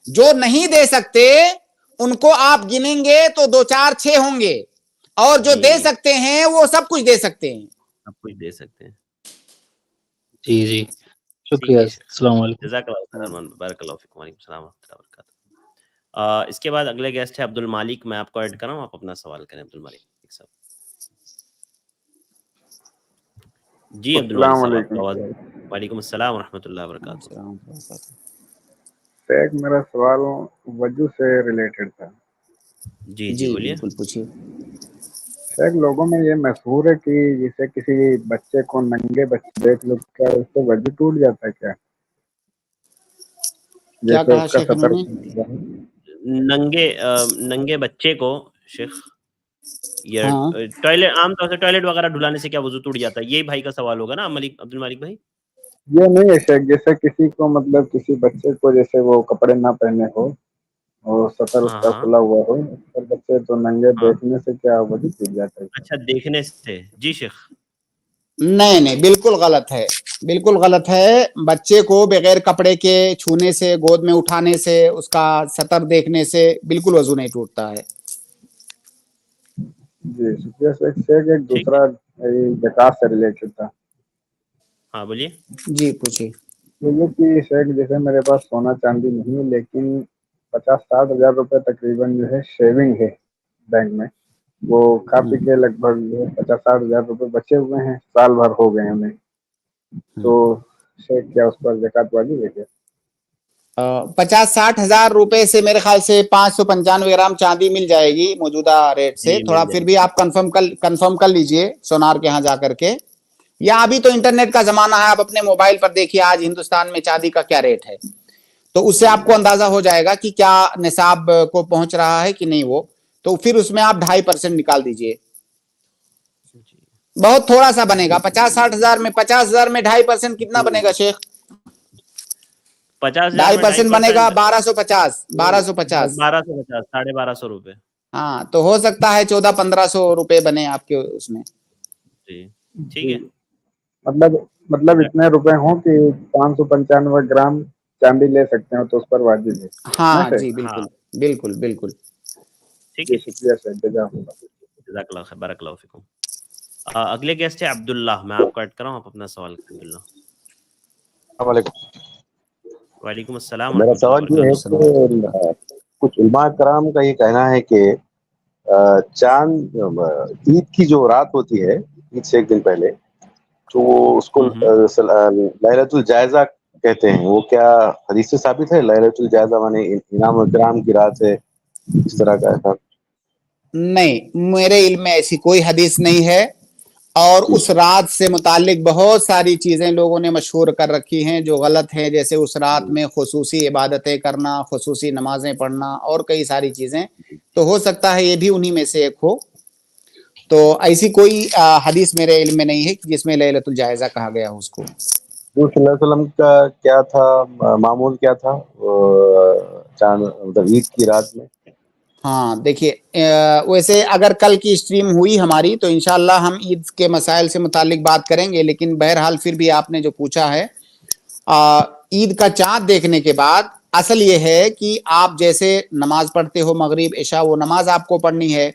जो नहीं दे सकते उनको आप गिनेंगे तो 2 4 6 होंगे, और जो दे सकते हैं वो सब कुछ दे सकते हैं। सब कुछ दे सकते हैं। जी जी, ठीक शुक्रिया। है शेख, अस्सलाम वालेकुम। जज़ाकल्लाह खैर अरमान, बारकल्लाहु फीकुम, वालेकुम सलाम व रहमतुल्लाहि व बरकातहू। इसके बाद अगले गेस्ट है अब्दुल मालिक, मैं आपको ऐड कर रहा हूँ, आप अपना सवाल करें अब्दुल मालिक साहब। जी अब्दुल मालिक साहब, आपको आवाज। वालेकुम अस्सलाम व रहमतुल्लाहि व बरकातहू। शेख मेरा सवाल वजू से रिलेटेड था। जी जी बोलिए। बिल्कुल पूछिए। शेख, लोगों में ये मशहूर है कि जैसे किसी बच्चे को नंगे बच्चे देख लो, क्या उससे वजू टूट जाता है क्या? क्या जैसे कहा उसका शेख सतर इन्होंने? नंगे बच्चे को शेख, या हाँ टॉयलेट, आमतौर से टॉयलेट वगैरह ढुलाने से क्या वजू टूट जाता है, यही भाई का सवाल होगा ना अब्दुल मालिक भाई? ये नहीं है शेख, जैसे किसी को मतलब किसी बच्चे को जैसे वो कपड़े ना पहने हो और सतर हाँ उसका हाँ खुला हुआ हो, पर बच्चे तो नंगे हाँ, देखने से क्या वजू टूट जाता है क्या? अच्छा देखने से। जी शेख। नहीं नहीं, बिल्कुल गलत है, बिल्कुल गलत है। बच्चे को बगैर कपड़े के छूने से, गोद में उठाने से, उसका सतर देखने से बिल्कुल वजू नहीं टूटता है। जी शुक्रिया शेख। शेख एक ठीक दूसरा ज़कात से रिलेटेड था। हाँ बोलिए। जी पूछिए। तो ये कि शेख जैसे मेरे पास सोना चांदी नहीं है, लेकिन 50-60 हज़ार रुपए तकरीबन जो है सेविंग है बैंक में, वो खा पी के लगभग जो है 50-60 हज़ार रुपए बचे हुए हैं, साल भर हो गए हमें, तो शेख क्या उस पर ज़कात वाजिब है क्या? 50-60 हजार रुपए से मेरे ख्याल से 595 ग्राम चांदी मिल जाएगी मौजूदा रेट से। जी थोड़ा मिल फिर जाएगी। भी आप कंफर्म कर लीजिए सोनार के यहाँ जा करके, या अभी तो इंटरनेट का जमाना है, आप अपने मोबाइल पर देखिए आज हिंदुस्तान में चांदी का क्या रेट है, तो उससे आपको अंदाजा हो जाएगा कि क्या निसाब को पहुंच रहा है कि नहीं वो। तो फिर उसमें आप 2.5% निकाल दीजिए, बहुत थोड़ा सा बनेगा। 50-60 हजार में 50 हजार में 2.5% कितना बनेगा शेख? 50,000 में 2.5% बनेगा 2.5%, 1250, 1250। 1250, 1250 रुपए। हाँ, तो हो सकता है 1400-1500 रुपए बने आपके उसमें। जी ठीक है। मतलब इतने रुपए हों कि 595 ग्राम चांदी ले सकते हो तो उस पर वाजिब है ना हाँ शेख? जी बिल्कुल बिल्कुल बिल्कुल। ठीक जी है, शुक्रिया शेख, जज़ाकल्लाह। जज़ाकल्लाह खैर, बारकल्लाहु फीकुम। अगले गेस्ट है अब्दुल्ला, मैं आपको ऐड कर रहा हूँ, आप अपना सवाल करें अब्दुल्ला। वालेकुम अस्सलाम मेरा वरहमतुल्लाहि सवाल ये है वबरकातुहू। कि कुछ उलमा कराम का ये कहना है कि चांद ईद की जो रात होती है, ईद से एक दिन पहले, तो उसको लैलतुल जायजा कहते हैं, वो क्या हदीस से साबित है? लैलतुल जायजा माने इनाम इकराम की रात है, इस तरह का ऐसा? नहीं, मेरे इल्म में ऐसी कोई हदीस नहीं है, और उस रात से मुतालिक बहुत सारी चीजें लोगों ने मशहूर कर रखी हैं जो गलत हैं, जैसे उस रात में खुसूसी इबादतें करना, खुसूसी नमाजें पढ़ना और कई सारी चीजें। तो हो सकता है ये भी उन्हीं में से एक हो। तो ऐसी कोई हदीस मेरे इल्म में नहीं है कि जिसमें लैलतुल जायजा कहा गया हो उसको। सल्लल्लाहु अलैहि वसल्लम का क्या था मामूल, क्या था चांद मतलब ईद की रात में? हाँ देखिए, वैसे अगर कल की स्ट्रीम हुई हमारी तो इंशाल्लाह हम ईद के मसाइल से मुतालिक बात करेंगे, लेकिन बहरहाल फिर भी आपने जो पूछा है, ईद का चांद देखने के बाद اصل یہ ہے کہ آپ جیسے نماز پڑھتے ہو مغرب عشاء، وہ نماز آپ کو پڑھنی ہے،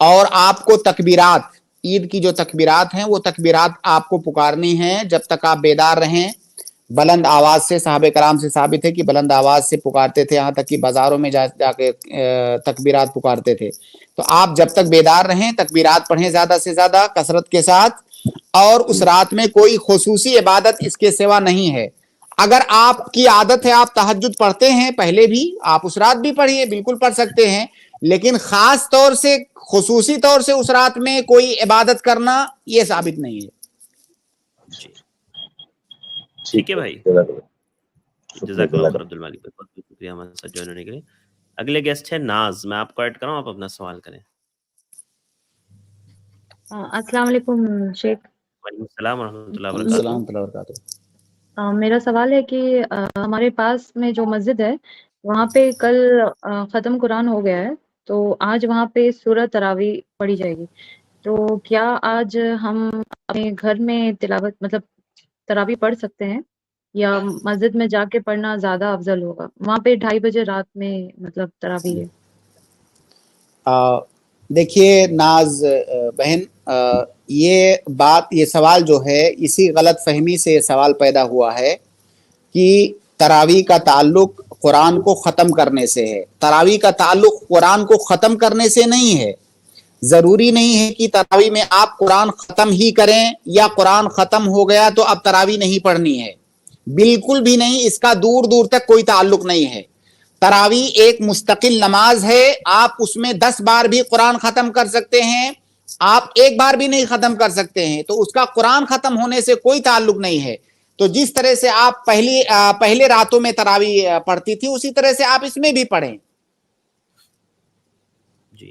اور آپ کو تکبیرات، عید کی جو تکبیرات ہیں وہ تکبیرات آپ کو پکارنی ہیں جب تک آپ بیدار رہیں، بلند آواز سے۔ صحابہ کرام سے ثابت ہے کہ بلند آواز سے پکارتے تھے، یہاں تک کہ بازاروں میں جا کے تکبیرات پکارتے تھے۔ تو آپ جب تک بیدار رہیں تکبیرات پڑھیں زیادہ سے زیادہ کثرت کے ساتھ، اور اس رات میں کوئی خصوصی عبادت اس کے سوا نہیں ہے۔ اگر آپ کی عادت ہے آپ تہجد پڑھتے ہیں پہلے بھی، آپ اس رات بھی پڑھیے، بالکل پڑھ سکتے ہیں، لیکن خاص طور سے خصوصی طور سے اس رات میں کوئی عبادت کرنا یہ ثابت نہیں ہے۔ جی ٹھیک ٹھیک ہے بھائی، شکریہ جزاک اللہ خیر جزاک عبد المالک بھائی، بہت بہت شکریہ ہمارے ساتھ جوائن ہونے کے لیے۔ اگلے گیسٹ ہے ناز، میں آپ کو ایڈ کراؤں، آپ اپنا سوال کریں۔ السلام علیکم شیخ۔ وعلیکم السلام ورحمۃ اللہ وعلیکم وبرکاتہ۔ السلام ورحمۃ اللہ وبرکاتہ۔ میرا سوال ہے کہ ہمارے پاس میں جو مسجد ہے وہاں پہ کل ختم قرآن ہو گیا ہے، تو آج وہاں پہ سورۃ تراویح پڑھی جائے گی، تو کیا آج ہم اپنے گھر میں تلاوت مطلب تراویح پڑھ سکتے ہیں، یا مسجد میں جا کے پڑھنا زیادہ افضل ہوگا؟ وہاں پہ 2:30 بجے رات میں مطلب تراویح ہے۔ دیکھیے ناز بہن، یہ سوال جو ہے اسی غلط فہمی سے یہ سوال پیدا ہوا ہے کہ تراویح کا تعلق قرآن کو ختم کرنے سے ہے۔ تراویح کا تعلق قرآن کو ختم کرنے سے نہیں ہے۔ ضروری نہیں ہے کہ تراویح میں آپ قرآن ختم ہی کریں، یا قرآن ختم ہو گیا تو اب تراویح نہیں پڑھنی ہے، بالکل بھی نہیں، اس کا دور دور تک کوئی تعلق نہیں ہے۔ تراویح ایک مستقل نماز ہے، آپ اس میں 10 بار بھی قرآن ختم کر سکتے ہیں، آپ ایک بار بھی نہیں ختم کر سکتے ہیں، تو اس کا قرآن ختم ہونے سے کوئی تعلق نہیں ہے۔ تو جس طرح سے آپ پہلے راتوں میں تراویح پڑھتی تھی اسی طرح سے آپ اس میں بھی پڑھیں۔ جی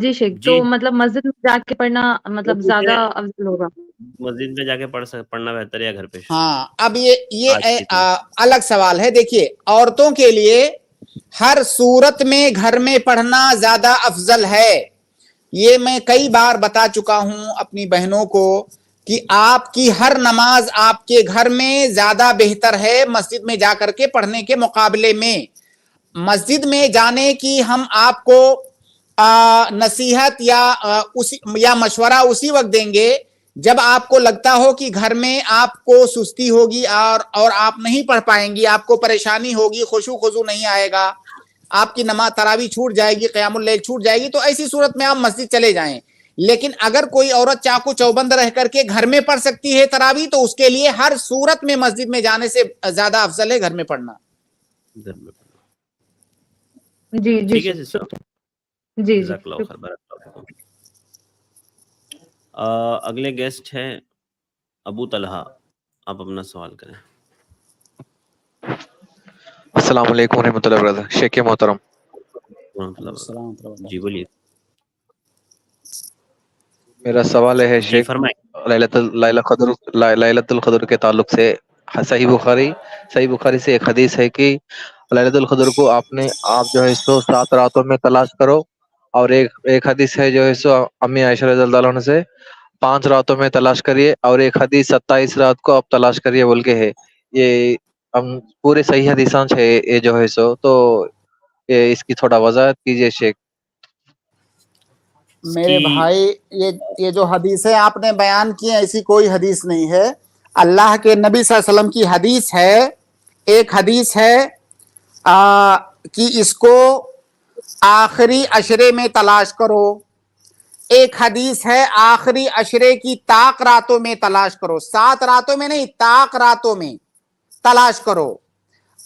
جی شیخ، جی، تو مطلب مسجد میں جا کے پڑھنا مطلب زیادہ افضل ہوگا؟ مسجد میں جا کے پڑھنا بہتر ہے یا گھر پہ؟ ہاں، اب یہ آج کی الگ سوال ہے۔ دیکھیے، عورتوں کے لیے ہر صورت میں گھر میں پڑھنا زیادہ افضل ہے، یہ میں کئی بار بتا چکا ہوں اپنی بہنوں کو کہ آپ کی ہر نماز آپ کے گھر میں زیادہ بہتر ہے مسجد میں جا کر کے پڑھنے کے مقابلے میں۔ مسجد میں جانے کی ہم آپ کو نصیحت یا مشورہ اسی وقت دیں گے جب آپ کو لگتا ہو کہ گھر میں آپ کو سستی ہوگی اور آپ نہیں پڑھ پائیں گی، آپ کو پریشانی ہوگی، خشوع خضوع نہیں آئے گا، آپ کی نماز تراویح چھوٹ جائے گی، قیام اللیل چھوٹ جائے گی، تو ایسی صورت میں آپ مسجد چلے جائیں۔ لیکن اگر کوئی عورت چاقو چوبند رہ کر کے گھر میں پڑھ سکتی ہے تراویح، تو اس کے لیے ہر صورت میں مسجد میں جانے سے زیادہ افضل ہے گھر میں پڑھنا۔ گھر میں پڑھنا۔ جی جی ٹھیک ہے شیخ، سسٹر، جی جی جزاک اللہ خیر، بارک اللہ فیکم۔ اگلے گیسٹ ہیں ابو طلحہ، آپ اپنا سوال کریں۔ السلام علیکم ورحمۃ اللہ وبرکاتہ، شیخ محترم۔ ورحمۃ اللہ وبرکاتہ۔ جی بولیے۔ میرا سوال ہے جی شیخ، فرمائیں۔ لیلۃ القدر کے تعلق سے صحیح بخاری سے ایک حدیث ہے کہ لیلۃ القدر کو آپ جو ہے سو 7 راتوں میں تلاش کرو، اور ایک حدیث ہے جو ہے سو امی عائشہ رضی اللہ عنہ سے 5 راتوں میں تلاش کریے، اور ایک حدیث 27 رات کو آپ تلاش کریے بول کے ہے۔ یہ پورے صحیح حدیثان ہے یہ جو ہے سو، تو اس کی تھوڑا وضاحت کیجیے شیخ۔ میرے بھائی، یہ جو حدیثیں آپ نے بیان کی ہیں ایسی کوئی حدیث نہیں ہے۔ اللہ کے نبی صلی اللہ علیہ وسلم کی حدیث ہے، ایک حدیث ہے کہ اس کو آخری عشرے میں تلاش کرو، ایک حدیث ہے آخری عشرے کی طاق راتوں میں تلاش کرو، 7 راتوں میں نہیں، طاق راتوں میں تلاش کرو،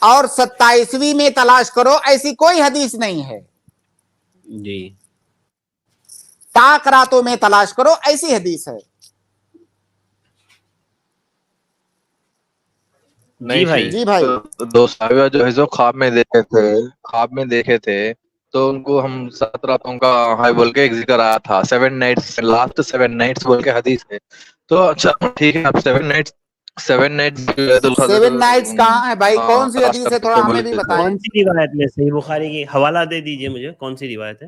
اور 27ویں میں تلاش کرو، ایسی کوئی حدیث نہیں ہے۔ جی، طاق راتوں میں تلاش کرو، ایسی حدیث ہے۔ جی بھائی۔ جی بھائی، دو صحابہ جو ہے سو خواب میں دیکھے تھے، تو ان کو ہم 7 راتوں کا ہائی بول کے ایک ذکر آیا تھا، 7 نائٹس، لاسٹ 7 نائٹس بول کے حدیث ہے۔ تو اچھا ٹھیک ہے، آپ 7 نائٹس 7 نائٹس کہاں ہے بھائی؟ کون سی تلاش حدیث ہے؟ کر تھوڑا سکتے ہمیں بولے بھی تھے۔ بتائیں۔ کون سی روایت میں؟ صحیح بخاری کی حوالہ دے دیجئے مجھے، کون سی روایت ہے؟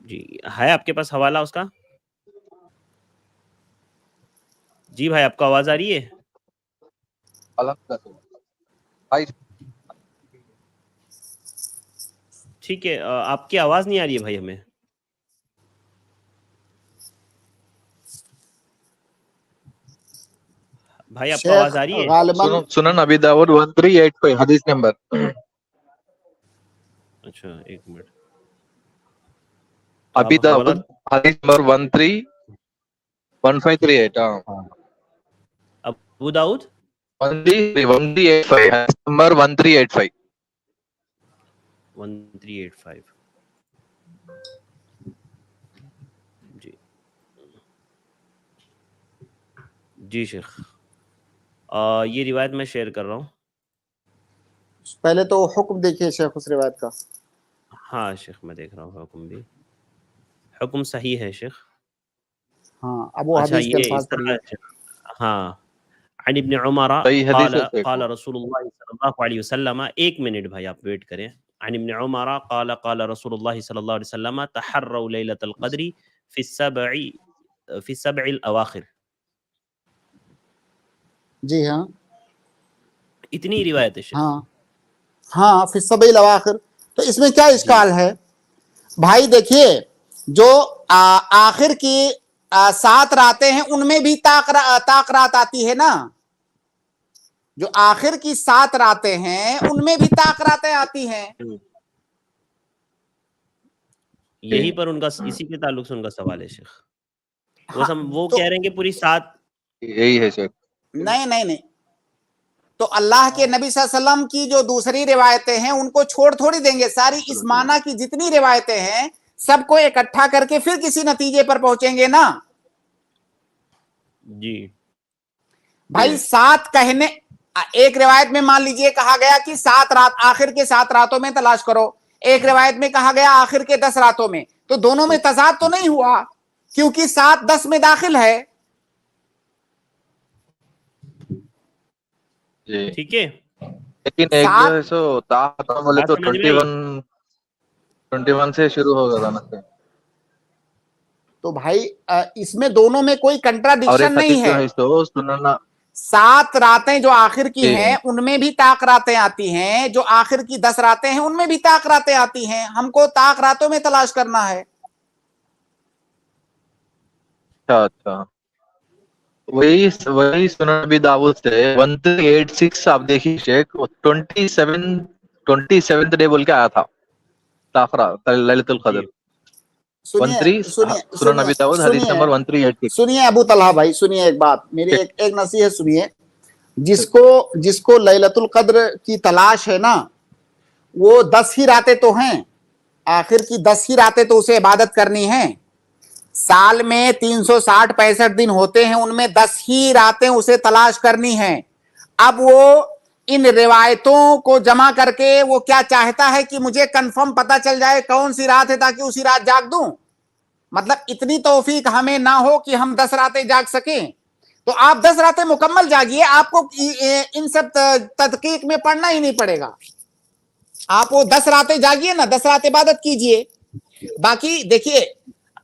جی، ہے آپ کے پاس حوالہ اس کا؟ جی بھائی آپ کو آواز آ رہی ہے؟ ٹھیک ہے، آپ کی آواز نہیں آ رہی ہے بھائی ہمیں. بھائی آپ کو شیخ آواز آ رہی ہے؟ غالباً سنن ابی داؤد 1385 حدیث نمبر. اچھا ایک منٹ. ابی آپ بولا داؤد حدیث نمبر 131538. ابو داؤد 1385 حدیث نمبر 1385. 1385. جی جی شیخ، یہ روایت میں شیئر کر رہا ہوں. پہلے تو حکم دیکھیے شیخ اس روایت کا. ہاں شیخ میں دیکھ رہا ہوں حکم بھی. حکم صحیح ہے شیخ. ہاں اب وہ اچھا حدیث کے یہ اس الفاظ طرح پڑھیے. ہے شیخ. ہاں عن ابن عمر صحیح حدیث ہے شیخ. قال رسول اللہ صلی اللہ علیہ وسلم. ایک منٹ بھائی آپ ویٹ کریں. عن ابن عمر قال رسول اللہ صلی اللہ علیہ وسلم تحروا لیلۃ القدر فی السبع الاواخر. جی ہاں اتنی روایت ہے شیخ. ہاں ہاں فی السبع الاواخر. تو اس میں کیا جی اشکال ہے بھائی؟ دیکھیے جو آخر کی 7 راتیں ہیں ان میں بھی طاق رات آتی ہے نا. جو آخر کی 7 راتیں ہیں ان میں بھی طاق راتیں آتی ہیں. یہی پر ان کا اسی کے تعلق سے ان کا سوال ہے شیخ. ہاں وہ تو کہہ رہے ہیں کہ پوری 7. یہی ہے شیخ. نہیں تو اللہ کے نبی صلی اللہ علیہ وسلم کی جو دوسری روایتیں ہیں ان کو چھوڑ تھوڑی دیں گے. ساری اس معنی کی جتنی روایتیں ہیں سب کو اکٹھا کر کے پھر کسی نتیجے پر پہنچیں گے نا. جی بھائی 7 کہنے، ایک روایت میں مان لیجئے کہا گیا کہ 7 رات آخر کے 7 راتوں میں تلاش کرو، ایک روایت میں کہا گیا آخر کے 10 راتوں میں. تو دونوں میں تضاد تو نہیں ہوا کیونکہ 7 10 میں داخل ہے. جی ٹھیک ہے. لیکن ایک جو 7 ہے سو طاقت بولے بات تو سمجھ میں آئی؟ 21 سے شروع ہوگا گانا سے. تو بھائی اس میں دونوں میں کوئی اور کنٹراڈکشن ایک حدیث نہیں جو ہے. ہے سو سننا. 7 راتیں جو آخر کی جی ہیں ان میں بھی طاق راتیں آتی ہیں، جو آخر کی 10 راتیں ہیں ان میں بھی طاق راتیں آتی ہیں. ہم کو طاق راتوں میں تلاش کرنا ہے. اچھا وہی سنن ابی داؤد سے 1386 آپ دیکھیے شیخ 27 ڈے بول کے آیا تھا تاخرہ لیلۃ القدر. سنن ابی داؤد حدیث نمبر 1386. سنیے ابو طلحہ بھائی، سنیے ایک بات میری، ایک نصیحت سنیے. جس کو لیلۃ القدر کی تلاش ہے نا وہ 10 ہی راتیں تو ہیں، آخر کی 10 ہی راتیں تو اسے عبادت کرنی ہیں. سال میں 360 65 دن ہوتے ہیں، ان میں 10 ہی راتیں اسے تلاش کرنی ہیں. اب وہ ان روایتوں کو جمع کر کے وہ کیا چاہتا ہے کہ مجھے کنفرم پتا چل جائے کون سی رات ہے تاکہ اسی رات جاگ دوں. مطلب اتنی توفیق ہمیں نہ ہو کہ ہم 10 راتیں جاگ سکیں. تو آپ 10 راتیں مکمل جاگیے، آپ کو ان سب تدقیق میں پڑھنا ہی نہیں پڑے گا. آپ وہ 10 راتیں جاگیے نا، 10 رات عبادت کیجئے. باقی دیکھیے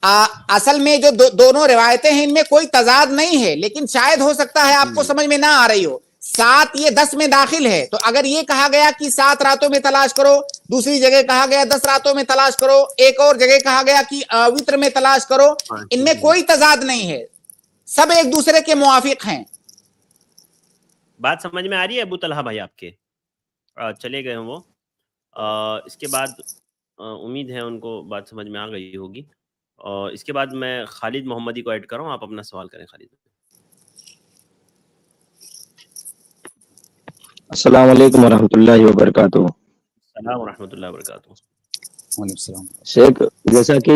اصل میں جو دونوں روایتیں ہیں ان میں کوئی تضاد نہیں ہے، لیکن شاید ہو سکتا ہے آپ کو سمجھ میں نہ آ رہی ہو. 7 یہ 10 میں داخل ہے، تو اگر یہ کہا گیا کہ 7 راتوں میں تلاش کرو، دوسری جگہ کہا گیا 10 راتوں میں تلاش کرو، ایک اور جگہ کہا گیا کہ وتر میں تلاش کرو، ان میں کوئی تضاد نہیں ہے، سب ایک دوسرے کے موافق ہیں. بات سمجھ میں آ رہی ہے ابو طلحہ بھائی آپ کے؟ چلے گئے ہیں وہ. اس کے بعد امید ہے ان کو بات سمجھ میں آ گئی ہوگی. اور اس کے بعد میں خالد محمدی کو ایڈ کر رہا ہوں، آپ اپنا سوال کریں خالد. السلام علیکم ورحمۃ اللہ وبرکاتہ. السلام ورحمۃ اللہ وبرکاتہ. وعلیکم السلام. شیخ جیسا کہ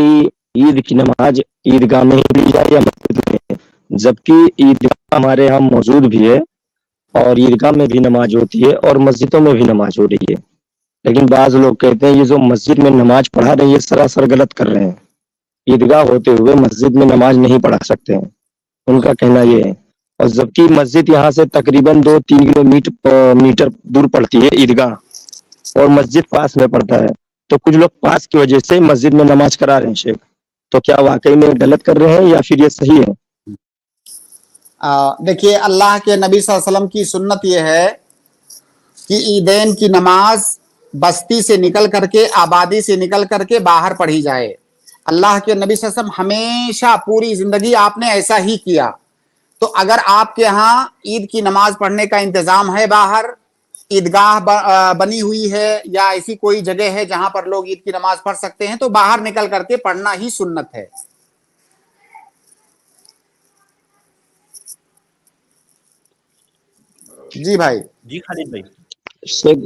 عید کی نماز عیدگاہ میں ہی پڑھی جائے یا مسجد میں، جبکہ عیدگاہ ہمارے یہاں موجود بھی ہے اور عیدگاہ میں بھی نماز ہوتی ہے اور مسجدوں میں بھی نماز ہو رہی ہے، لیکن بعض لوگ کہتے ہیں یہ جو مسجد میں نماز پڑھا رہے ہیں یہ سراسر غلط کر رہے ہیں، عیدگاہ ہوتے ہوئے مسجد میں نماز نہیں پڑھا سکتے ہیں، ان کا کہنا یہ ہے. اور جبکہ مسجد یہاں سے تقریباً 2-3 کلومیٹر دور پڑتی ہے عیدگاہ، اور مسجد پاس میں پڑتا ہے، تو کچھ لوگ پاس کی وجہ سے مسجد میں نماز کرا رہے ہیں. شیخ تو کیا واقعی میں غلط کر رہے ہیں یا پھر یہ صحیح ہے؟ देखिए अल्लाह के नबी सल्लल्लाहु अलैहि वसल्लम की सुन्नत ये है कि ईदैन की नमाज बस्ती से निकल करके, आबादी से निकल करके बाहर पढ़ी जाए। अल्लाह के नबी सल्लल्लाहु अलैहि वसल्लम हमेशा पूरी जिंदगी आपने ऐसा ही किया। तो अगर आपके यहाँ ईद की नमाज पढ़ने का इंतजाम है, बाहर ईदगाह बनी हुई है या ऐसी कोई जगह है जहां पर लोग ईद की नमाज पढ़ सकते हैं, तो बाहर निकल करके पढ़ना ही सुन्नत है। जी भाई। जी खालिद भाई। शेख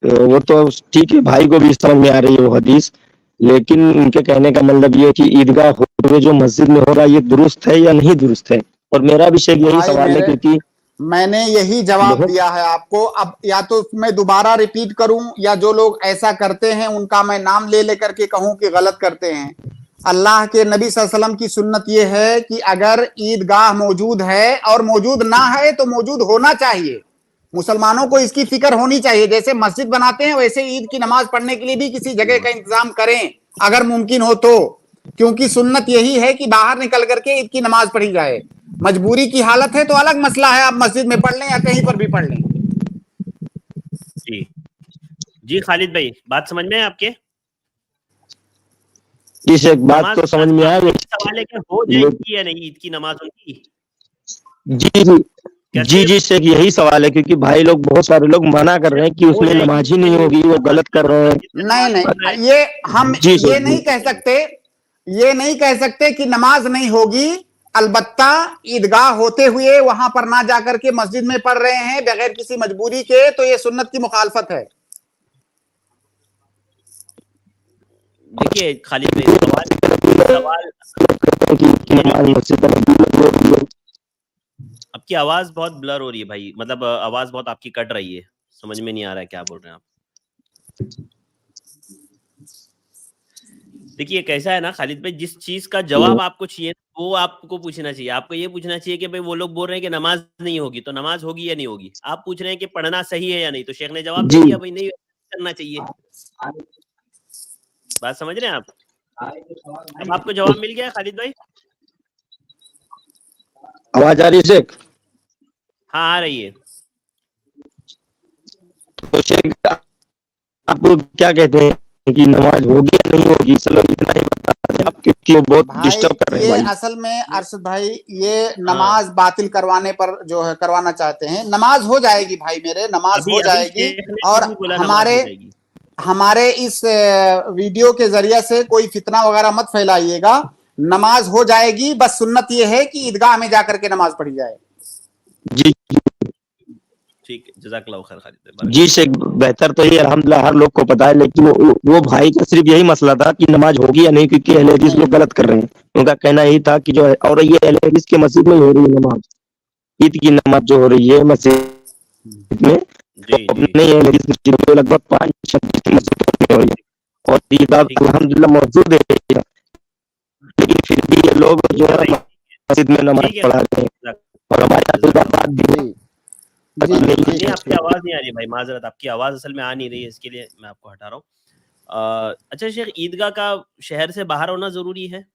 वो तो ठीक है, भाई को भी समझ में आ रही है वो हदीस, लेकिन उनके कहने का मतलब ये है कि ईदगाह हुए जो मस्जिद में हो रहा है ये दुरुस्त है या नहीं दुरुस्त है। और मेरा भी शेख यही सवाल है, क्योंकि मैंने यही जवाब दिया है आपको। अब या तो मैं दोबारा रिपीट करूं या जो लोग ऐसा करते हैं उनका मैं नाम ले लेकर के कहूं कि गलत करते हैं। अल्लाह के नबी सल्लल्लाहु अलैहि वसल्लम की सुन्नत ये है कि अगर ईदगाह मौजूद है और मौजूद ना है तो मौजूद होना चाहिए। मुसलमानों को इसकी फिक्र होनी चाहिए। जैसे मस्जिद बनाते हैं वैसे ईद की नमाज पढ़ने के लिए भी किसी जगह का इंतजाम करें अगर मुमकिन हो तो, क्योंकि सुन्नत यही है कि बाहर निकल करके ईद की नमाज पढ़ी जाए। मजबूरी की हालत है तो अलग मसला है, आप मस्जिद में पढ़ लें या कहीं पर भी पढ़ लें। जी जी खालिद भाई, बात समझ में है आपके? इस एक बात तो समझ में आया, सवाल है कि हो जाएगी या नहीं ईद की नमाज उनकी? जी जी जी शेख यही सवाल है, क्योंकि भाई लोग बहुत सारे लोग मना कर रहे हैं कि उसमें नमाज ही नहीं होगी, वो गलत कर रहे हैं। नहीं, ये हम ये नहीं कह सकते कि नमाज नहीं होगी। अलबत्ता ईदगाह होते हुए वहां पर ना जाकर के मस्जिद में पढ़ रहे हैं बगैर किसी मजबूरी के, तो ये सुन्नत की मुखालफत है। देखिए खालिद भाई, सवाल आपकी आवाज बहुत ब्लर हो रही है भाई, मतलब आवाज बहुत आपकी कट रही है, समझ में नहीं आ रहा है क्या बोल रहे हैं आप। देखिए कैसा है ना खालिद भाई, जिस चीज का जवाब आपको चाहिए वो आपको पूछना चाहिए। आपको ये पूछना चाहिए कि भाई वो लोग बोल रहे हैं कि नमाज नहीं होगी, तो नमाज होगी या नहीं होगी। आप पूछ रहे हैं कि पढ़ना सही है या नहीं, तो शेख ने जवाब दे दिया भाई नहीं करना चाहिए। बात समझ रहे हैं आप? अब आपको जवाब मिल गया खालिद भाई? आवाज आ रही है शेख? हाँ आ रही है। तो शेख आप क्या कहते हैं कि नमाज होगी या नहीं होगी? चलो इतना ही बता दें आप, क्योंकि वो बहुत डिस्टर्ब कर रहे हैं भाई। असल में अरशद भाई ये नमाज बातिल करवाने पर जो है करवाना चाहते हैं। नमाज हो जाएगी भाई मेरे, नमाज हो जाएगी। और हमारे इस वीडियो के जरिए से कोई फितना वगैरह मत फैलाइएगा। नमाज हो जाएगी, बस सुन्नत ये है कि ईदगाह में जाकर के नमाज पढ़ी जाए। जी ठीक है, जज़ाकल्लाह खैर खालिद। जी शेख, बेहतर तो ये अल्हम्दुलिल्लाह हर लोग को पता है, लेकिन वो भाई का सिर्फ यही मसला था कि नमाज होगी या नहीं, क्योंकि अहले हदीस लोग गलत कर रहे हैं। उनका कहना यही था कि जो है, और ये अहले हदीस की मस्जिद में हो रही है नमाज, ईद की नमाज जो हो रही है मस्जिद में, नहीं है लगभग 5-6 मस्जिदों में हो रही है और ईद अल्हम्दुलिल्लाह मौजूद है, लेकिन फिर भी ये लोग जो है मस्जिद में नमाज पढ़ा रहे हैं। और हमारे नहीं आपकी आवाज नहीं आ रही भाई, माजरत, आपकी आवाज असल में आ नहीं रही है, इसके लिए मैं आपको हटा रहा हूँ। अच्छा शेख, ईदगाह का शहर से बाहर होना जरूरी है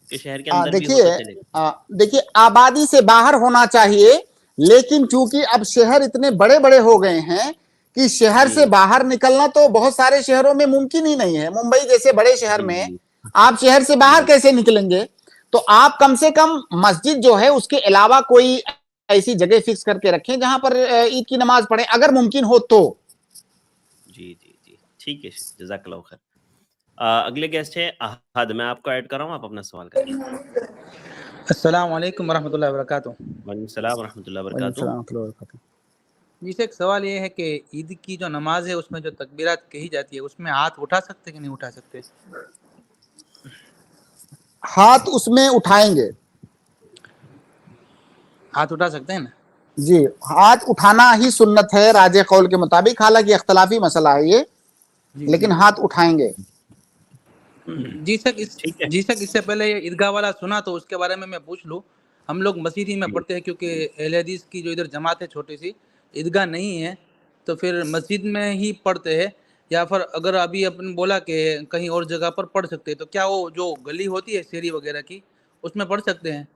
कि शहर के अंदर भी हो सकते हैं? देखिए आबादी से बाहर होना चाहिए, लेकिन चूंकि अब शहर इतने बड़े बड़े हो गए हैं कि शहर से बाहर निकलना तो बहुत सारे शहरों में मुमकिन ही नहीं है। मुंबई जैसे बड़े शहर में आप शहर से बाहर कैसे निकलेंगे? तो आप कम से कम मस्जिद जो है उसके अलावा कोई ऐसी जगह फिक्स करके रखें जहां पर ईद की नमाज पढ़ें, अगर मुमकिन हो तो। जी जी जी ठीक है, जज़ाकल्लाह खैर। अगले गेस्ट है अहद, मैं आपको ऐड कर रहा हूं, आप अपना सवाल करें। अस्सलाम वालेकुम रहमतुल्लाहि व बरकातुहू। वालेकुम सलाम व रहमतुल्लाहि व बरकातुहू। जी से एक सवाल ये है कि ईद की जो नमाज है उसमें जो तकबीरात कही जाती है उसमें हाथ उठा सकते कि नहीं उठा सकते? हाथ उसमें उठाएंगे, हाथ उठा सकते हैं ना? जी, हाथ उठाना ही सुन्नत है राजे कौल के मुताबिक, हालांकि इख्तलाफी मसला है ये, लेकिन हाथ उठाएंगे। जी सर इससे पहले ये ईदगाह वाला सुना तो उसके बारे में मैं पूछ लूँ। हम लोग मस्जिद ही में पढ़ते हैं क्योंकि अहले हदीस की जो इधर जमात है छोटी सी, ईदगाह नहीं है, तो फिर मस्जिद में ही पढ़ते हैं। या फिर अगर अभी अपन बोला कि कहीं और जगह पर पढ़ सकते हैं, तो क्या वो जो गली होती है शेरी वगैरह की उसमें पढ़ सकते हैं?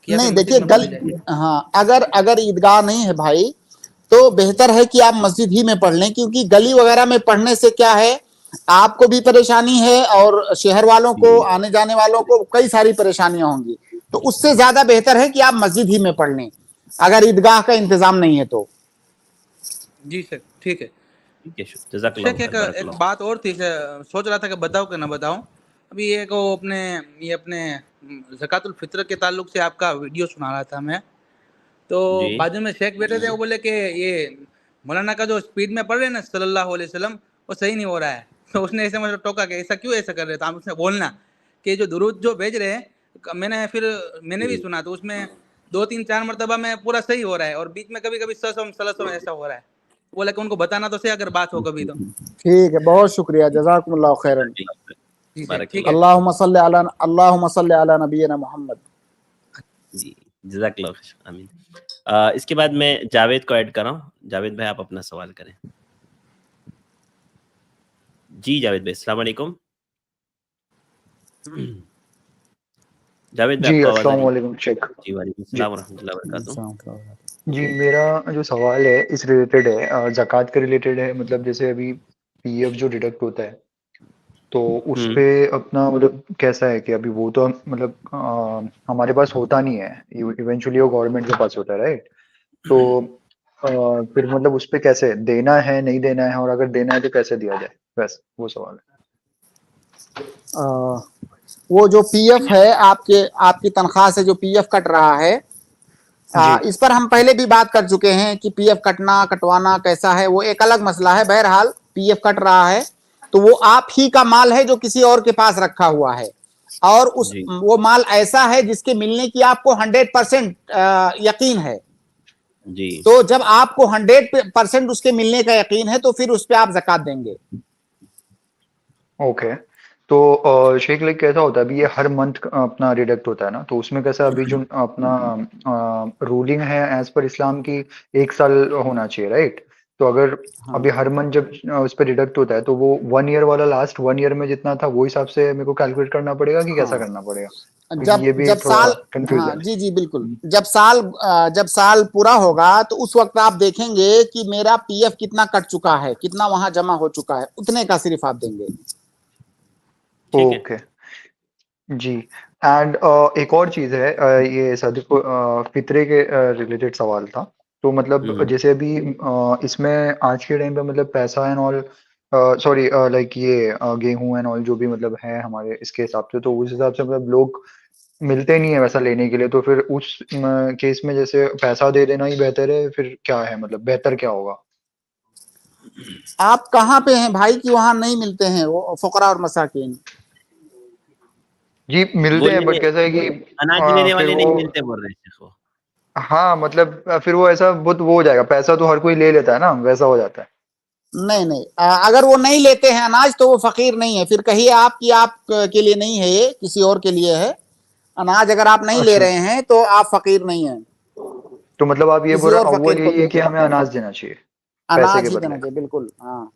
कि या नहीं फिर देखिए मस्जिद में पढ़ी जाए? हाँ, अगर ईदगाह नहीं है भाई तो बेहतर है कि आप मस्जिद ही में पढ़ लें, क्योंकि गली वगैरह में पढ़ने से क्या है, आपको भी परेशानी है और शहर वालों को, आने जाने वालों को कई सारी परेशानियां होंगी। तो उससे ज्यादा बेहतर है कि आप मस्जिद ही में पढ़ लें अगर ईदगाह का इंतजाम नहीं है तो। जी सर, ठीक है। ठीक है, जज़ाकल्लाह शेख, खैर, एक बात और थी, सोच रहा था कि बताओ कि ना बताऊं। अभी एक वो अपने ज़कातुल फित्र के ताल्लुक से आपका वीडियो सुना रहा था मैं, तो जी। बाजू में शेख बैठे थे, वो बोले कि ये मौलाना का जो स्पीड में पढ़ रहे हैं ना सल्लल्लाहु अलैहि वसल्लम, वो सही नहीं हो रहा है। तो उसने ऐसे मतलब टोका कि ऐसा क्यों ऐसा कर रहे थे आप, उसने बोलना कि जो दुरूद जो भेज रहे हैं, मैंने भी सुना, तो उसमें 2-3-4 मरतबा में पूरा सही हो रहा है और बीच में कभी कभी सलसम ऐसा हो रहा है। बोला कि उनको बताना तो सही अगर बात हो कभी तो। ठीक है, बहुत शुक्रिया, जज़ाकुमुल्लाह खैरन। जी सर, ठीक है। अल्लाहुम्मा सल्ली अला नबीना मोहम्मद। जी, जज़ाकल्लाह खैर, आमीन। इसके बाद मैं जावेद को ऐड कर रहा हूँ। जावेद भाई आप अपना सवाल करें। जी जावेद भाई, अस्सलाम वालेकुम। जावेद भाई जी, आपको आवाज़ आ अस्सलाम रही है? वालेकुम शेख। जी, वालेकुम जी। सलाम व रहमतुल्लाहि व बरकातुहू। जी, मेरा जो सवाल है इस रिलेटेड है, ज़कात के रिलेटेड है। मतलब जैसे अभी पीएफ जो डिडक्ट होता है, तो उस पे अपना मतलब कैसा है कि अभी वो तो मतलब हमारे पास होता नहीं है, इवेंचुअली वो गवर्नमेंट के पास होता है, राइट? तो फिर मतलब उस पे कैसे देना है, नहीं देना है, और अगर देना है तो कैसे दिया जाए, बस वो सवाल है। वो जो पीएफ है, आपकी तनख्वाह से जो पीएफ कट रहा है, इस पर हम पहले भी बात कर चुके हैं कि पीएफ कटवाना कैसा है, वो एक अलग मसला है। बहरहाल पीएफ कट रहा है तो वो आप ही का माल है जो किसी और के पास रखा हुआ है, और वो माल ऐसा है जिसके मिलने की आपको 100% यकीन है। जी। तो जब आपको 100% उसके मिलने का यकीन है तो फिर उस पर आप ज़कात देंगे। ओके, तो शेख लाइक कैसा होता है अभी, ये हर मंथ अपना डिडक्ट होता है ना, तो उसमें कैसा अभी जो अपना रूलिंग है एज पर इस्लाम की 1 साल होना चाहिए, राइट? तो अगर अभी हर मंथ जब उस पर डिडक्ट होता है तो वो 1 ईयर वाला लास्ट 1 ईयर में जितना था वो हिसाब से मेरे को कैलकुलेट करना पड़ेगा कि कैसा करना पड़ेगा? क्योंकि ये भी जब थोड़ा साल, कंफ्यूजन हाँ है। जी बिल्कुल, जब साल पूरा होगा तो उस वक्त आप देखेंगे कि मेरा पीएफ कितना कट चुका है, कितना वहां जमा हो चुका है, उतने का सिर्फ आप देंगे। Okay ji. एंड एक और चीज है, ये सदक़ फित्रे के रिलेटेड सवाल था। तो मतलब जैसे अभी इसमें आज के टाइम पे मतलब पैसा एंड ऑल, सॉरी लाइक ये गेहूं एंड ऑल जो भी मतलब है हमारे इसके हिसाब से, तो उस हिसाब से मतलब लोग मिलते नहीं है वैसा लेने के लिए। तो फिर उस केस में जैसे पैसा दे देना ही बेहतर है, फिर क्या है मतलब बेहतर क्या होगा? आप कहाँ पे हैं भाई कि वहां नहीं मिलते हैं वो फकरा और मसाकिन? जी मिलते हैं, बट कैसा है कि अनाज लेने फिर वाले वो, नहीं मिलते बोल रहे हैं वो। हाँ मतलब फिर वो ऐसा बहुत वो हो जाएगा, पैसा तो हर कोई ले लेता है ना, वैसा हो जाता है। नहीं, अगर वो नहीं लेते हैं अनाज तो वो फकीर नहीं है। फिर कहिए आप कि आप के लिए नहीं है, ये किसी और के लिए है। अनाज अगर आप नहीं ले अच्छा, रहे हैं तो आप फकीर नहीं हैं, तो मतलब आप ये किसी बोल रहे और हैं, अव्वल फकीर को यही है कि देते हैं। हमें अनाज देना चाहिए पैसे अनाज के ही बदले। देना चाहिए, बिल्कुल। हाँ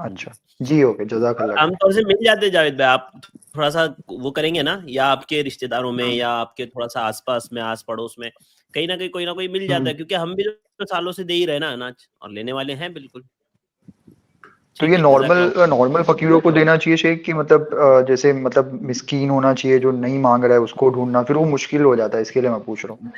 अच्छा जी, ओके, जज़ाकल्लाह खैर। आमतौर से मिल जाते जावेद भाई, आप थोड़ा सा वो करेंगे ना, या आपके रिश्तेदारों में या आपके थोड़ा सा आसपास में, आस पड़ोस में कहीं ना कहीं कोई ना कोई मिल जाता है, क्योंकि हम भी तो सालों से दे ही रहे ना अनाज, और लेने वाले हैं बिल्कुल। तो ये नॉर्मल फकीरों को देना चाहिए शेख, कि मतलब जैसे मतलब मिस्कीन होना चाहिए जो नहीं मांग रहा है उसको ढूंढना, फिर वो मुश्किल हो जाता है, इसके लिए मैं पूछ रहा हूँ।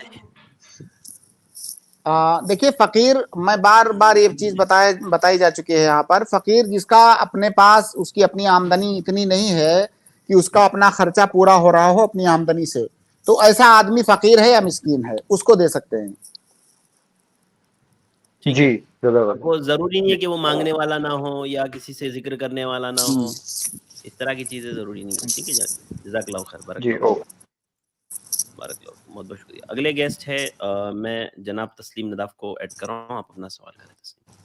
देखिए फकीर, मैं बार बार ये चीज बताई जा चुकी है यहाँ पर। फकीर जिसका अपने पास उसकी अपनी आमदनी इतनी नहीं है कि उसका अपना खर्चा पूरा हो रहा हो अपनी आमदनी से, तो ऐसा आदमी फकीर है या मिस्कीन है, उसको दे सकते हैं। ठीक है, वो जरूरी नहीं है कि वो मांगने वाला ना हो या किसी से जिक्र करने वाला ना हो, इस तरह की चीजें जरूरी नहीं है। ठीक है, जज़ाकल्लाह खैर, बारकल्लाह, बहुत बहुत शुक्रिया। अगले गेस्ट है, मैं जनाब तस्लीम नदाफ को ऐड कर रहा हूँ, आप अपना सवाल करें तस्लीम।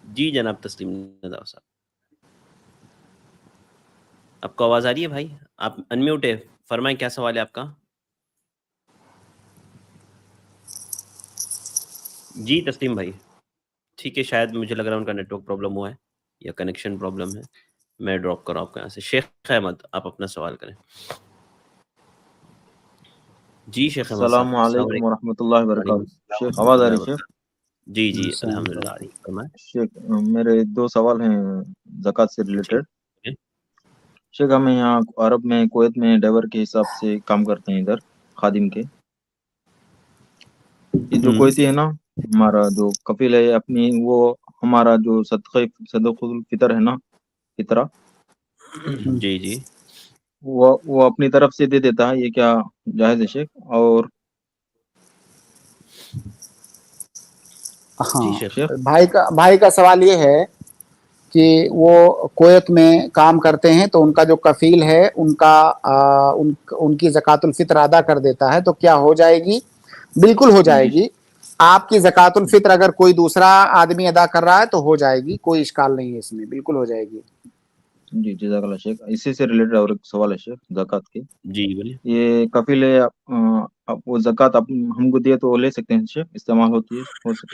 जी जनाब तस्लीम नदाफ साहब, आपको आवाज आ रही है भाई? आप अनम्यूट है, फरमाएं क्या सवाल है आपका? जी तस्लीम भाई, ठीक है, शायद मुझे लग रहा है उनका नेटवर्क प्रॉब्लम हुआ है। یا کنیکشن پرابلم ہے. میں ڈراپ کر رہا ہوں آپ کو یہاں سے. شیخ احمد آپ اپنا سوال کریں. جی شیخ احمد صاحب السلام علیکم ورحمۃ اللہ وبرکاتہ. شیخ آواز آ رہی ہے؟ شیخ جی جی الحمدللہ آ رہی ہے. شیخ میرے 2 سوال ہیں زکوٰۃ سے ریلیٹڈ. شیخ ہم یہاں عرب میں کویت میں ڈرائیور کے حساب سے کام کرتے ہیں ادھر خادم کے. یہ جو کویتی ہے نا ہمارا جو کفیل ہے اپنی وہ ہمارا جو صدق الفطر ہے نا فطرہ جی جی وہ اپنی طرف سے دے دیتا ہے. یہ کیا جائز ہے شیخ؟ اور ہاں بھائی کا سوال یہ ہے کہ وہ کویت میں کام کرتے ہیں تو ان کا جو کفیل ہے ان کی زکوٰۃ الفطر ادا کر دیتا ہے تو کیا ہو جائے گی؟ بالکل ہو جائے گی. آپ کی زکوٰۃ الفطر اگر کوئی دوسرا آدمی ادا کر رہا ہے تو ہو جائے گی, کوئی اشکال نہیں ہے اس میں, بالکل ہو جائے گی. جی جزاک اللہ شیخ. اسی سے ریلیٹڈ اور ایک سوال ہے شیخ زکوٰۃ کی. جی بولیے. یہ کفیل ہے وہ زکوٰۃ ہم کو دیے تو لے سکتے ہیں شیخ, استعمال ہوتی ہے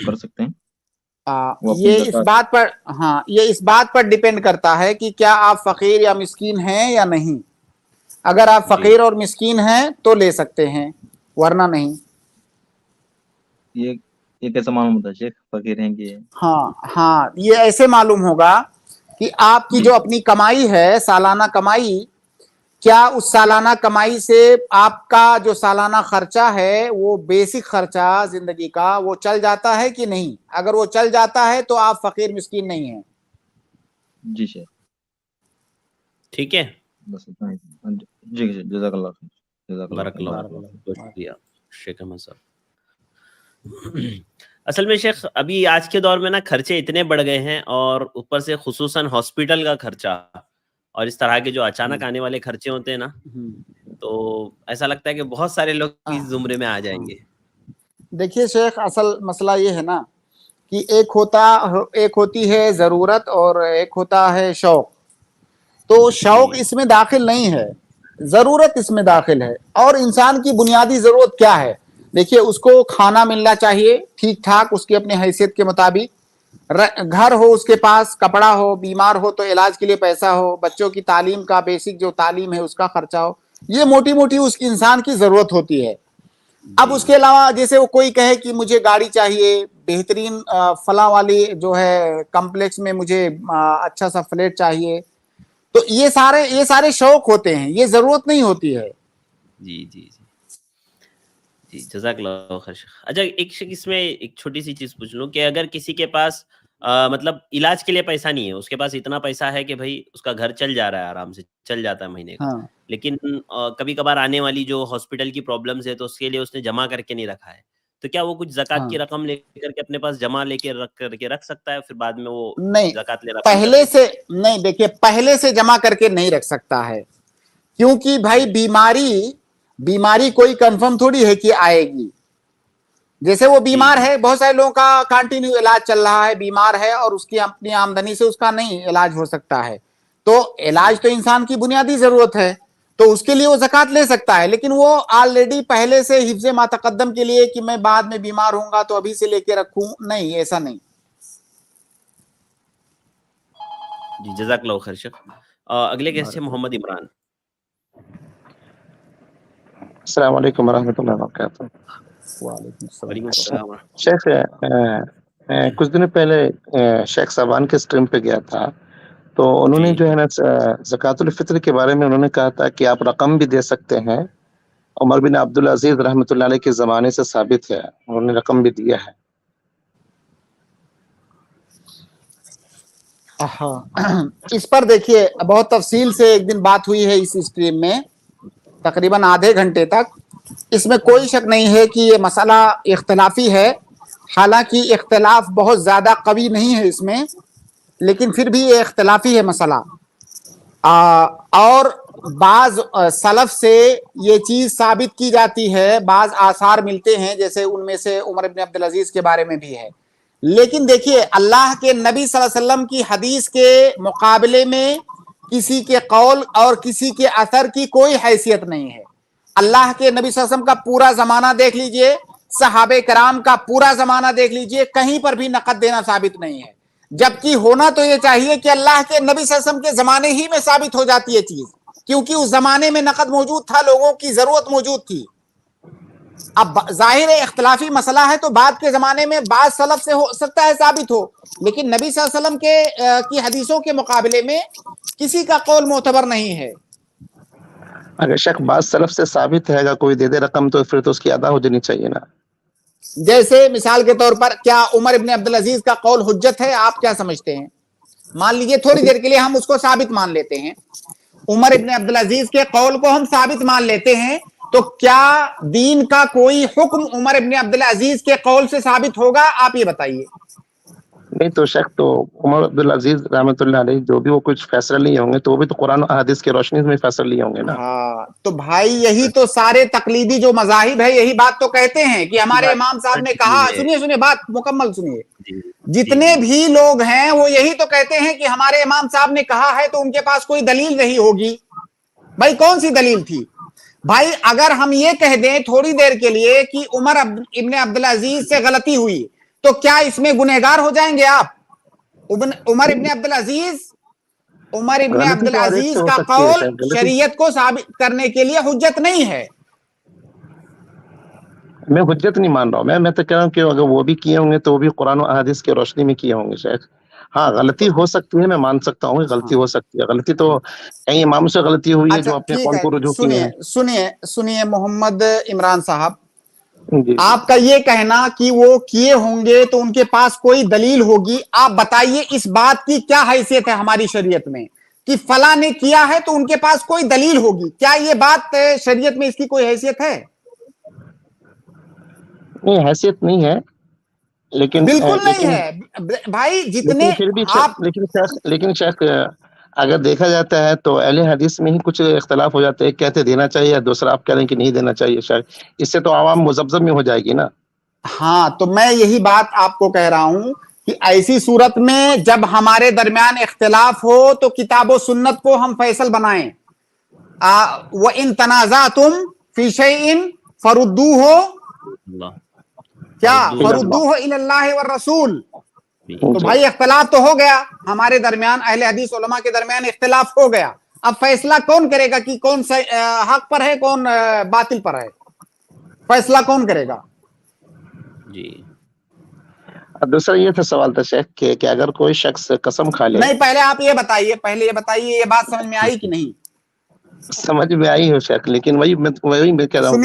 کر سکتے ہیں؟ یہ اس بات پر ڈیپینڈ کرتا ہے کہ کیا آپ فقیر یا مسکین ہیں یا نہیں. اگر آپ فقیر اور مسکین ہیں تو لے سکتے ہیں, ورنہ نہیں. یہ کیسا معلوم ہوتا ہے شیخ فقیر ہیں کہ؟ ہاں یہ ایسے معلوم ہوگا کہ آپ کی جو اپنی کمائی ہے سالانہ کمائی, کیا اس سالانہ کمائی سے آپ کا جو سالانہ خرچہ ہے وہ بیسک خرچہ زندگی کا وہ چل جاتا ہے کہ نہیں. اگر وہ چل جاتا ہے تو آپ فقیر مسکین نہیں ہیں. جی شیخ ٹھیک ہے. بس جی جزاک اللہ خیر. بارک اللہ شکریہ شیخ احمد صاحب. اصل میں شیخ ابھی آج کے دور میں نا خرچے اتنے بڑھ گئے ہیں, اور اوپر سے خصوصاً ہاسپٹل کا خرچہ اور اس طرح کے جو اچانک آنے والے خرچے ہوتے ہیں نا, تو ایسا لگتا ہے کہ بہت سارے لوگ اس زمرے میں آ جائیں گے. دیکھیے شیخ, اصل مسئلہ یہ ہے نا کہ ایک ہوتی ہے ضرورت اور ایک ہوتا ہے شوق. تو شوق اس میں داخل نہیں ہے, ضرورت اس میں داخل ہے. اور انسان کی بنیادی ضرورت کیا ہے؟ دیکھیے اس کو کھانا ملنا چاہیے ٹھیک ٹھاک اس کی اپنی حیثیت کے مطابق, گھر ہو اس کے پاس, کپڑا ہو, بیمار ہو تو علاج کے لیے پیسہ ہو, بچوں کی تعلیم کا بیسک جو تعلیم ہے اس کا خرچہ ہو. یہ موٹی موٹی اس کی انسان کی ضرورت ہوتی ہے. اب اس کے علاوہ جیسے وہ کوئی کہے کہ مجھے گاڑی چاہیے, بہترین فلاں والی جو ہے کمپلیکس میں مجھے اچھا سا فلیٹ چاہیے, تو یہ سارے شوق ہوتے ہیں, یہ ضرورت نہیں ہوتی ہے. جی جی جی جزاک اللہ خیر. اچھا اس میں ایک چھوٹی سی چیز پوچھ لوں کہ اگر کسی کے پاس مطلب علاج کے لیے پیسہ نہیں ہے, اس کے پاس اتنا پیسہ ہے کہ بھائی اس کا گھر چل جا رہا ہے, آرام سے چل جاتا ہے مہینے کا, لیکن کبھی کبھار آنے والی جو ہاسپٹل کی پرابلمز ہے تو اس کے لیے اس نے جمع کر کے نہیں رکھا ہے, تو کیا وہ کچھ زکوٰۃ کی رقم لے کر کے اپنے پاس جمع لے کے رکھ سکتا ہے, پھر بعد میں وہ زکوٰۃ لے رہا نہیں دیکھیے پہلے سے جمع کر کے نہیں رکھ سکتا ہے, کیونکہ بھائی بیماری کوئی کنفرم تھوڑی ہے کہ آئے گی. جیسے وہ بیمار ہے, بہت سارے لوگوں کا کنٹینیو علاج چل رہا ہے, بیمار ہے اور اس کی اپنی آمدنی سے اس کا نہیں علاج ہو سکتا ہے, تو علاج تو انسان کی بنیادی ضرورت ہے, تو اس کے لیے وہ زکوٰۃ لے سکتا ہے. لیکن وہ آلریڈی پہلے سے حفظ ما تقدم کے لیے کہ میں بعد میں بیمار ہوں گا تو ابھی سے لے کے رکھوں, نہیں, ایسا نہیں. جی جزاک اللہ خیر شیخ. اگلے گیسٹ ہے محمد عمران. السلام علیکم ورحمۃ اللہ وبرکاتہ. وعلیکم السلام. شیخ کچھ دن پہلے شیخ صاحبان کے اسٹریم پہ گیا تھا, تو انہوں نے جو ہے نا زکوٰۃ الفطر کے بارے میں انہوں نے کہا تھا کہ آپ رقم بھی دے سکتے ہیں. عمر بن عبدالعزیز رحمۃ اللہ علیہ کے زمانے سے ثابت ہے, انہوں نے رقم بھی دیا ہے. اس پر دیکھیے بہت تفصیل سے ایک دن بات ہوئی ہے اس اسٹریم میں, تقریباً آدھے گھنٹے تک. اس میں کوئی شک نہیں ہے کہ یہ مسئلہ اختلافی ہے, حالانکہ اختلاف بہت زیادہ قوی نہیں ہے اس میں, لیکن پھر بھی یہ اختلافی ہے مسئلہ. اور بعض سلف سے یہ چیز ثابت کی جاتی ہے, بعض آثار ملتے ہیں, جیسے ان میں سے عمر بن عبدالعزیز کے بارے میں بھی ہے. لیکن دیکھیے اللہ کے نبی صلی اللہ علیہ وسلم کی حدیث کے مقابلے میں کسی کے قول اور کسی کے اثر کی کوئی حیثیت نہیں ہے. اللہ کے نبی صلی اللہ علیہ وسلم کا پورا زمانہ دیکھ لیجئے, صحابہ کرام کا پورا زمانہ دیکھ لیجئے, کہیں پر بھی نقد دینا ثابت نہیں ہے. जबकि होना तो ये चाहिए कि अल्लाह के नबी सल्लल्लाहु अलैहि वसल्लम के जमाने ही में साबित हो जाती है चीज, क्योंकि उस जमाने में नकद मौजूद था, लोगों की जरूरत मौजूद थी। अब जाहिर है इख्तिलाफी मसला है, तो बाद के जमाने में बाद सलफ से हो सकता है साबित हो, लेकिन नबी सल्लल्लाहु अलैहि वसल्लम के की हदीसों के मुकाबले में किसी का कौल मोतबर नहीं है। अगर शक बात सलफ से साबित है, अगर कोई दे दे रकम तो फिर तो उसकी अदा हो जानी चाहिए ना। जैसे मिसाल के तौर पर क्या उमर इब्न अब्दुल अजीज का कौल हुज्जत है? आप क्या समझते हैं? मान लीजिए थोड़ी देर के लिए हम उसको साबित मान लेते हैं, उमर इब्न अब्दुल अजीज के कौल को हम साबित मान लेते हैं, तो क्या दीन का कोई हुक्म उमर इब्न अब्दुल अजीज के कौल से साबित होगा? आप ये बताइए। नहीं तो शक तो उमर अब्दुल अजीज रहमतुल्लाह अलैह जो भी वो कुछ फैसला लिए होंगे तो वो भी तो कुरान और हदीस की रोशनी में फैसला लिए होंगे ना। हाँ, तो भाई यही तो सारे तकलीदी जो मजाहिब है यही बात तो कहते हैं कि हमारे इमाम साहब ने कहा। सुनिए सुनिए, बात मुकम्मल सुनिए। जितने भी लोग हैं वो यही तो कहते हैं कि हमारे इमाम साहब ने कहा है, तो उनके पास कोई दलील रही होगी। भाई कौन सी दलील थी? भाई अगर हम ये कह दें थोड़ी देर के लिए कि उमर इब्न अब्दुल अजीज से गलती हुई, तो क्या इसमें गुनहगार हो जाएंगे आप? उमर इब्न अब्दुल अजीज का कौल शरीयत को साबित करने के लिए हुज्जत नहीं है। मैं हुज्जत नहीं मान रहा हूँ, मैं तो कह रहा हूँ कि अगर वो भी किए होंगे तो वो भी कुरान और हदीस की रोशनी में किए होंगे शायद। हाँ, गलती हो सकती है, मैं मान सकता हूँ गलती हो सकती है। गलती तो कहीं इमाम से गलती हुई है जो अपने कौन को रुजू किए हैं। सुनिए मोहम्मद इमरान साहब, आपका ये कहना कि वो किए होंगे तो उनके पास कोई दलील होगी, आप बताइए इस बात की क्या हैसियत है हमारी शरीयत में कि फला ने किया है तो उनके पास कोई दलील होगी? क्या ये बात शरीयत में इसकी कोई हैसियत है? नहीं, हैसियत नहीं है, लेकिन बिल्कुल नहीं है भाई। जितने लेकिन शेख अगर देखा जाता है तो अहले हदीस में ही कुछ इख्तलाफ हो जाते हैं, कहते देना चाहिए, दूसरा आप कह रहे हैं कि नहीं देना चाहिए। शायद इससे तो आवाम मुज़ब्ज़ब में हो जाएगी ना। हाँ, तो मैं यही बात आपको कह रहा हूं कि ऐसी सूरत में जब हमारे दरमियान इख्तिलाफ हो तो किताब व सुन्नत को हम फैसल बनाएं। व इन तनाज़ातुम फी शैइन फरुद्दूहु क्या फरुद्दूहु इलल्लाहि व रसूल। तो भाई इख्तिलाफ तो हो गया हमारे दरमियान, अहले हदीस उलमा के दरमियान इख्तिलाफ हो गया। अब फैसला कौन करेगा कि कौन हक पर है, कौन बातिल पर है? फैसला कौन करेगा? जी। दूसरा ये था सवाल था शेख कि अगर कोई शख्स कसम खा ले। नहीं, पहले आप ये बताइए, ये बात समझ में आई कि नहीं? समझ में आई हो शेख, लेकिन वही मैं कह रहा हूँ।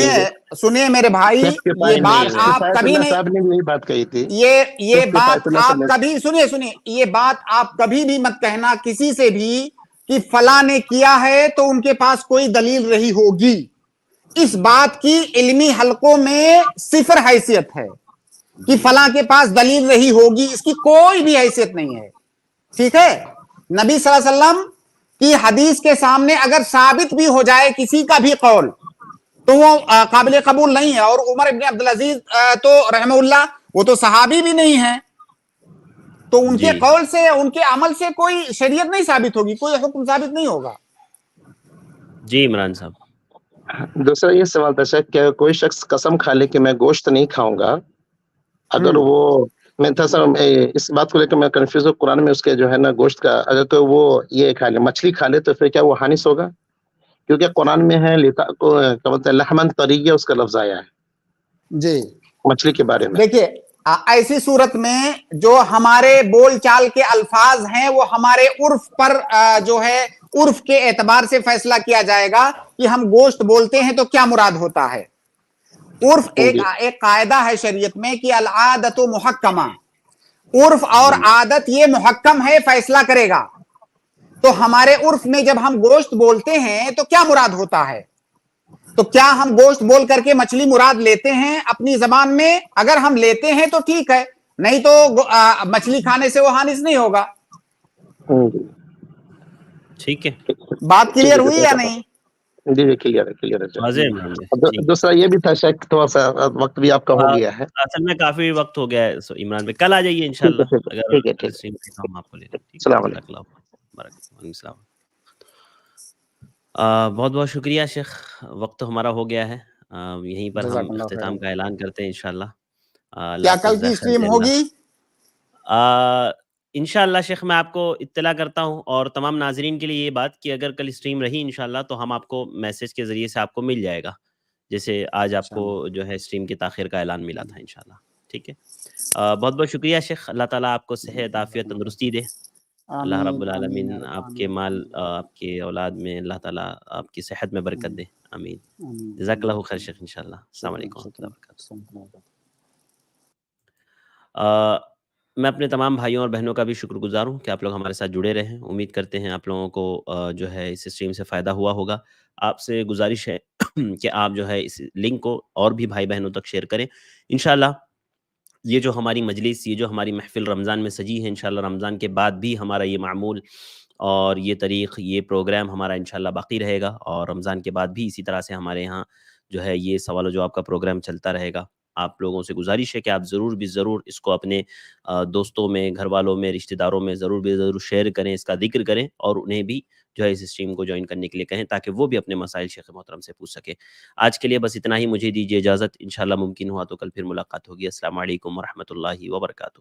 सुनिए मेरे भाई, ये बात आप कभी नहीं, साहब ने यही बात कही थी। ये बात आप कभी सुनिए, ये बात आप कभी भी मत कहना किसी से भी कि फला ने किया है तो उनके पास कोई दलील रही होगी। इस बात की इल्मी हलकों में सिफर हैसियत है कि फला के पास दलील रही होगी, इसकी कोई भी हैसियत नहीं है। ठीक है, नबी सल्लल्लाहु अलैहि वसल्लम कि हदीस के सामने अगर साबित भी हो जाए किसी का भी कौल तो वो काबिल कबूल नहीं है। और उमर इब्न अब्दुल अजीज तो रहमहुल्लाह वो तो सहाबी भी नहीं है, तो उनके कौल से, उनके अमल से कोई शरीयत नहीं साबित होगी, कोई हुक्म साबित नहीं होगा। जी इमरान साहब, दूसरा ये सवाल था शायद, क्या कोई शख्स कसम खा ले कि मैं गोश्त नहीं खाऊंगा, अगर वो मैं था सर इस बात को लेकर मैं कंफ्यूज हूँ। कुरान में उसके जो है ना गोश्त का, अगर तो वो ये खा ले, मछली खा ले, तो फिर क्या वो हानिस होगा? क्योंकि कुरान में है लिता को क्या बोलते हैं, लहमन तरिया उसका लफ्ज आया है जी मछली के बारे में। देखिए, ऐसी सूरत में जो हमारे बोल चाल के अल्फाज हैं वो हमारे उर्फ पर जो है उर्फ के एतबार से फैसला किया जाएगा कि हम गोश्त बोलते हैं तो क्या मुराद होता है। उर्फ एक कायदा है शरीयत में कि अल आदतु मुहक्कमा, उर्फ और आदत ये मुहक्कम है, फैसला करेगा। तो हमारे उर्फ में जब हम गोश्त बोलते हैं तो क्या मुराद होता है? तो क्या हम गोश्त बोल करके मछली मुराद लेते हैं अपनी जबान में? अगर हम लेते हैं तो ठीक है, नहीं तो मछली खाने से वो हानिस नहीं होगा। ठीक है, बात क्लियर हुई या नहीं? जी क्लियर है। दूसरा ये भी था शायद, थोड़ा सा वक्त भी आपका हो गया है। असल में काफी वक्त हो गया है इमरान भाई, कल आ जाइए इंशाल्लाह। ठीक है, हम आपको ले बहुत बहुत शुक्रिया शेख, वक्त तो हमारा हो गया है। यहीं पर हम इख्तिताम का ऐलान करते हैं इंशाल्लाह। क्या कल की स्ट्रीम होगी? انشاءاللہ شیخ میں آپ کو اطلاع کرتا ہوں، اور تمام ناظرین کے لیے یہ بات کہ اگر کل اسٹریم رہی انشاءاللہ تو ہم آپ کو میسج کے ذریعے سے آپ کو مل جائے گا، جیسے آج آپ کو جو ہے اسٹریم کی تاخیر کا اعلان ملا تھا انشاءاللہ. ٹھیک ہے، بہت بہت شکریہ شیخ. اللہ تعالیٰ آپ کو صحت عافیت تندرستی دے. اللہ رب العالمین آپ کے مال آپ کے اولاد میں اللہ تعالیٰ آپ کی صحت میں برکت دے. آمین. جزاک اللہ خیر شیخ انشاءاللہ. السلام علیکم ورحمۃ اللہ وبرکاتہ. میں اپنے تمام بھائیوں اور بہنوں کا بھی شکر گزار ہوں کہ آپ لوگ ہمارے ساتھ جڑے رہے. امید کرتے ہیں آپ لوگوں کو جو ہے اس اسٹریم سے فائدہ ہوا ہوگا. آپ سے گزارش ہے کہ آپ جو ہے اس لنک کو اور بھی بھائی بہنوں تک شیئر کریں. انشاءاللہ یہ جو ہماری مجلس، یہ جو ہماری محفل رمضان میں سجی ہے، انشاءاللہ رمضان کے بعد بھی ہمارا یہ معمول اور یہ طریق، یہ پروگرام ہمارا انشاءاللہ باقی رہے گا، اور رمضان کے بعد بھی اسی طرح سے ہمارے یہاں جو ہے یہ سوال و جواب کا پروگرام چلتا رہے گا. آپ لوگوں سے گزارش ہے کہ آپ ضرور اس کو اپنے دوستوں میں، گھر والوں میں، رشتہ داروں میں ضرور شیئر کریں، اس کا ذکر کریں، اور انہیں بھی جو ہے اس اسٹریم کو جوائن کرنے کے لیے کہیں تاکہ وہ بھی اپنے مسائل شیخ محترم سے پوچھ سکے. آج کے لیے بس اتنا ہی. مجھے دیجیے اجازت. انشاءاللہ ممکن ہوا تو کل پھر ملاقات ہوگی. السلام علیکم ورحمۃ اللہ وبرکاتہ.